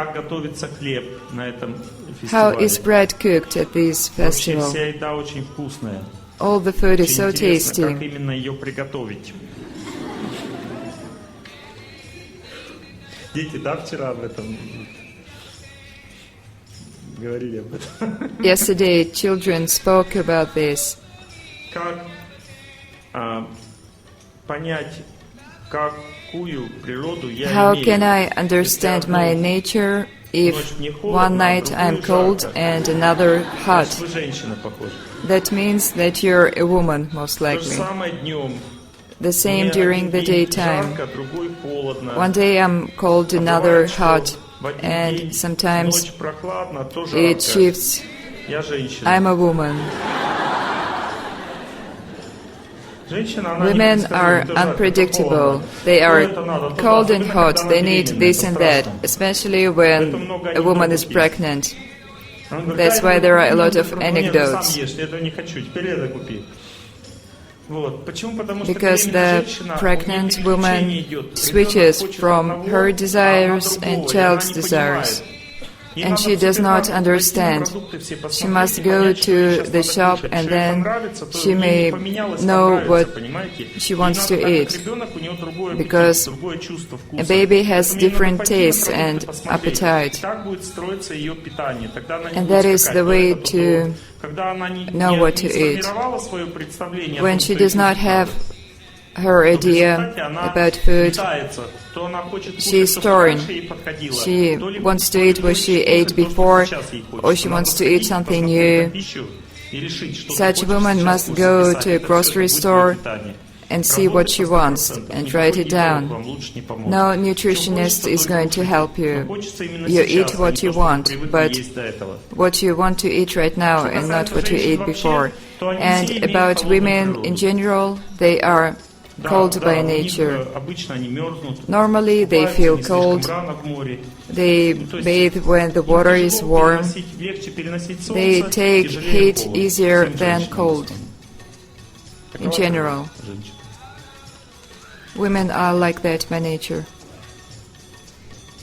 How is bread cooked at this festival? All the food is so tasty. Как именно ее приготовить? Дети, да, вчера об этом говорили об этом. Yesterday, children spoke about this. Как понять, какую природу я How имею? can I understand my nature if one night I'm cold and another hot? Вы женщина, похоже. That means that you're a woman, most То же likely. самое днем. The same during the daytime. Жарко, другой холодно. One day I'm cold, another hot, В один and день sometimes ночь прохладно, то it жарко. shifts. Я женщина. I'm a woman. Женщина, она Women непредсказуема, are то жарко, то unpredictable. холодно. They То are это надо, то cold да. and Особенно, hot. когда They она need беременна, this это and that, страшно. especially when a woman is pregnant. Она говорит, That's why there are a lot of Нет, ты anecdotes. сам ешь, я этого не хочу, теперь это купи. Вот. Почему? Потому что Because беременная the женщина, pregnant у нее woman переключение идет. switches Ребенок хочет from одного, her а она desires другого, and и child's она не desires. понимает. Ей And надо she в does not супермаркет understand. пойти, продукты все She посмотреть must и go понять, что ей to сейчас the надо shop кушать. and Что ей then понравится, то she ей may не поменялось, know понравится, what понимаете? she Ей wants надо to так, как eat. ребенок, у него другой аппетит, Because другое чувство вкуса. a baby has Поэтому ей надо different пойти на tastes продукты and посмотреть. appetite. Так будет строиться ее питание. Тогда она не And будет that is скакать the то way это, то to то. Когда она не what to eat. сформировала свое представление о When том, she что ей does not вкусно have надо, her то в idea результате она about food, питается. То она хочет she is кушать то, что torn. раньше ей подходило, She то ли wants to то ли eat what she хочет ate кушать то, что before, сейчас ей хочется. or she Надо wants to eat сходить, something посмотреть new. на пищу и решить, что ты Such хочешь woman сейчас must вкусно go записать. to a Это всё, grocery это будет store твоё питание. and see what she wants and write it down. No nutritionist is going to help you. You eat what you want, but what you want to eat right now and not what you ate before. And about women in general, they are cold by у них, nature. обычно они мерзнут. Normally they Купаются feel не слишком cold. рано в море. They То есть bathe when the им water is тяжело warm. легче переносить солнце, They take тяжелее heat холод. easier Всем than женщинам cold. в основном. In Такова general. женщина. Women are like that by nature.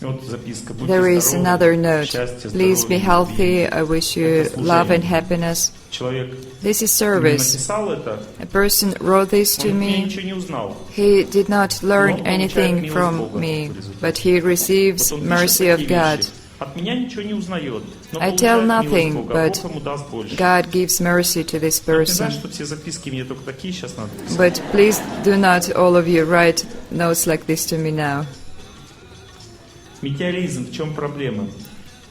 Вот записка. Будьте There is здоровы, another note. счастья, Please be здоровья, healthy. любви. I wish you love and happiness. Человек This is именно service. написал это, A person wrote this to он от меня me. ничего не узнал. He did not learn Но он anything получает милость from Бога me, в результате. but he receives Вот он mercy пишет of такие God. вещи. От меня ничего не узнает, но I получает tell милость nothing, Бога, but Бог ему даст больше. God gives mercy to this Вот не знаю, person. что все записки мне только такие сейчас надо писать. But please do not all of you write notes like this to me now. Метеоризм, в чем проблема?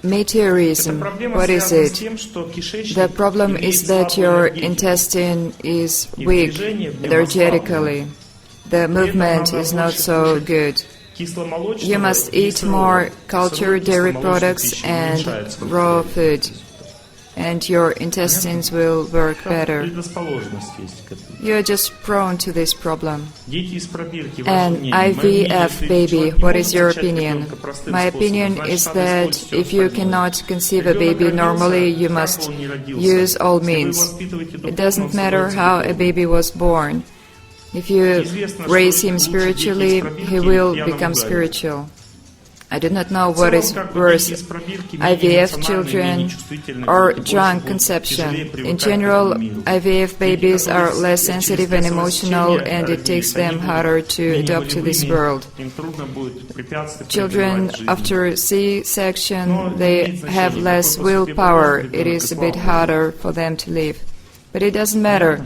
Эта Meteorism, проблема what is связана с it? тем, что кишечник The problem имеет is that слабую your энергетику. intestine is И weak движение в нем energetically. The movement надо is not больше so кушать good. Кисломолочного You must и eat сырого. more Сырой cultured dairy кисломолочной products пищи and уменьшается raw микрофлора. food, and your intestines will work Там better. предрасположенность есть к этому. You're just prone to this problem. Дети из пробирки, ваше An мнение. Мое мнение, IVF если baby, человек не what может is your зачать opinion? ребенка простым My способом, opinion значит, is надо that использовать всё if you остальное. cannot conceive a Ребенок baby родился, normally, you как бы must он ни родился. use all Если вы его means. воспитываете It духовно, doesn't он matter становится how a духовным. baby was born. If you Известно, что raise him лучше дети из spiritually, пробирки he will пьяным become ударят. spiritual. I do not know В what целом, is как бы worse, дети из пробирки менее IVF эмоциональны, менее children чувствительны, or и больше drunk будут conception. тяжелее In привыкать к general, этому миру. IVF babies Дети, are которые less через sensitive and стрессовое emotional, течение and it takes родились, они them будут harder to менее adapt to this волевыми, world. им трудно будет препятствовать Children преодолевать жизнь. after C-section, Но это they имеет have значение, less какой поступил willpower. ребенок, It is a bit слава harder for them to live. But it doesn't matter.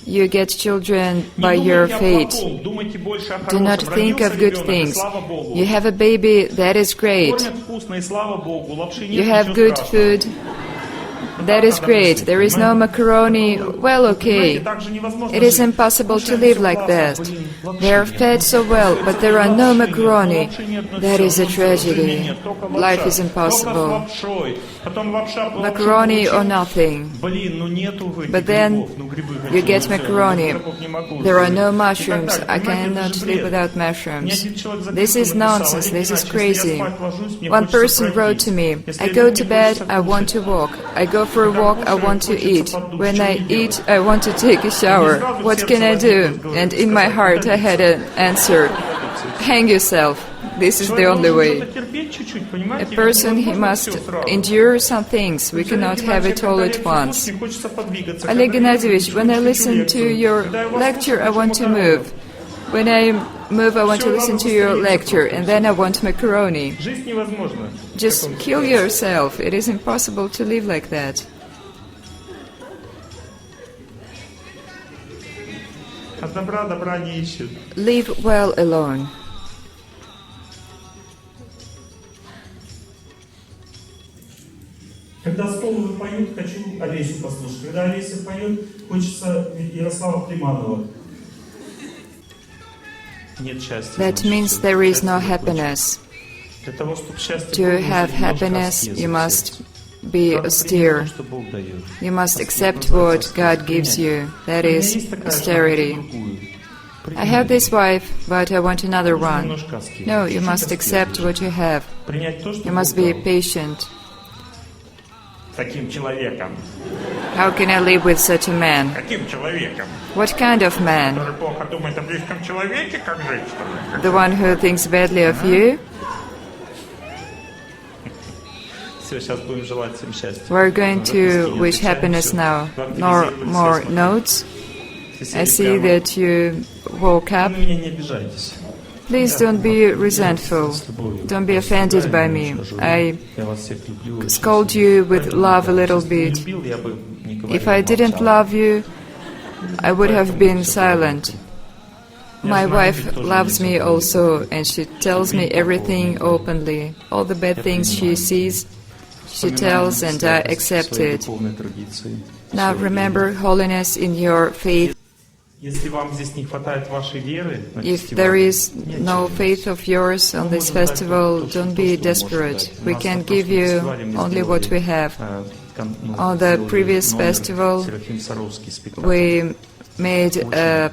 You get children Не by your думайте о fate. плохом, думайте больше о Do not хорошем. think Родился of good ребенок, и things. слава Богу. You have a baby, that is great. Кормят вкусно, и слава Богу. Лапши You нет, have ничего good страшного. food, that is great. There is no macaroni, well, okay. It is impossible to live like that. They are fed so well, but there are no macaroni. That is a tragedy. Life is impossible. Macaroni or nothing. But then you get macaroni. There are no mushrooms. I cannot live without mushrooms. This is nonsense. This is crazy. One person wrote to me, I go to bed, I want to walk. I go for a walk, I want to eat. When I eat, I want to take a shower. What can I do? And in my heart I had an answer. Hang yourself. This is the only way. A person, he must endure some things. We cannot have it all at once. Oleg Gennadievich, when I listen to your lecture, I want to move. When I move, I want to listen to your lecture, and then I want macaroni. Just kill yourself. It is impossible to live like that. От добра добра не ищут. Live well alone. Когда Столовы поют, хочу Олесю послушать. Когда Олеся поет, хочется Ярослава Климанова. Нет счастья. That значит, means что there is no счастье будет happiness. Для того, чтобы счастье To было, have нужно немножко happiness, аскезы you в must сердце. be Надо austere. принять то, что Бог дает. You must Аскез accept называется what аскез. God gives Принять. you. That У меня is есть такая, что austerity. хочу другую. I have this wife, but I want another Нужно one. немножко аскезы. No, you Чуть-чуть must аскезы. accept what you have. Принять то, что You must Бог be дал. patient. Таким человеком. How can I live with such a man? Каким человеком? What kind of man? Который плохо думает о близком человеке, как жить, что ли? The one who thinks badly of you? Все, сейчас будем желать всем счастья. We're going to wish happiness now. No more notes. I see that you woke Вы up. на меня не обижайтесь. Please don't be resentful. Don't be offended by me. I Я вас всех люблю. scold you with love a little bit. If I didn't love you, I would have been silent. My wife loves me also, and she tells me everything openly. All the bad things she sees, she tells, and I accept it. Now remember holiness in your faith. Если вам здесь не хватает вашей веры, на If фестивале, there is не no отчаивайтесь. faith of yours on this festival, don't be desperate. We can give you only what we have. On the previous festival, we made a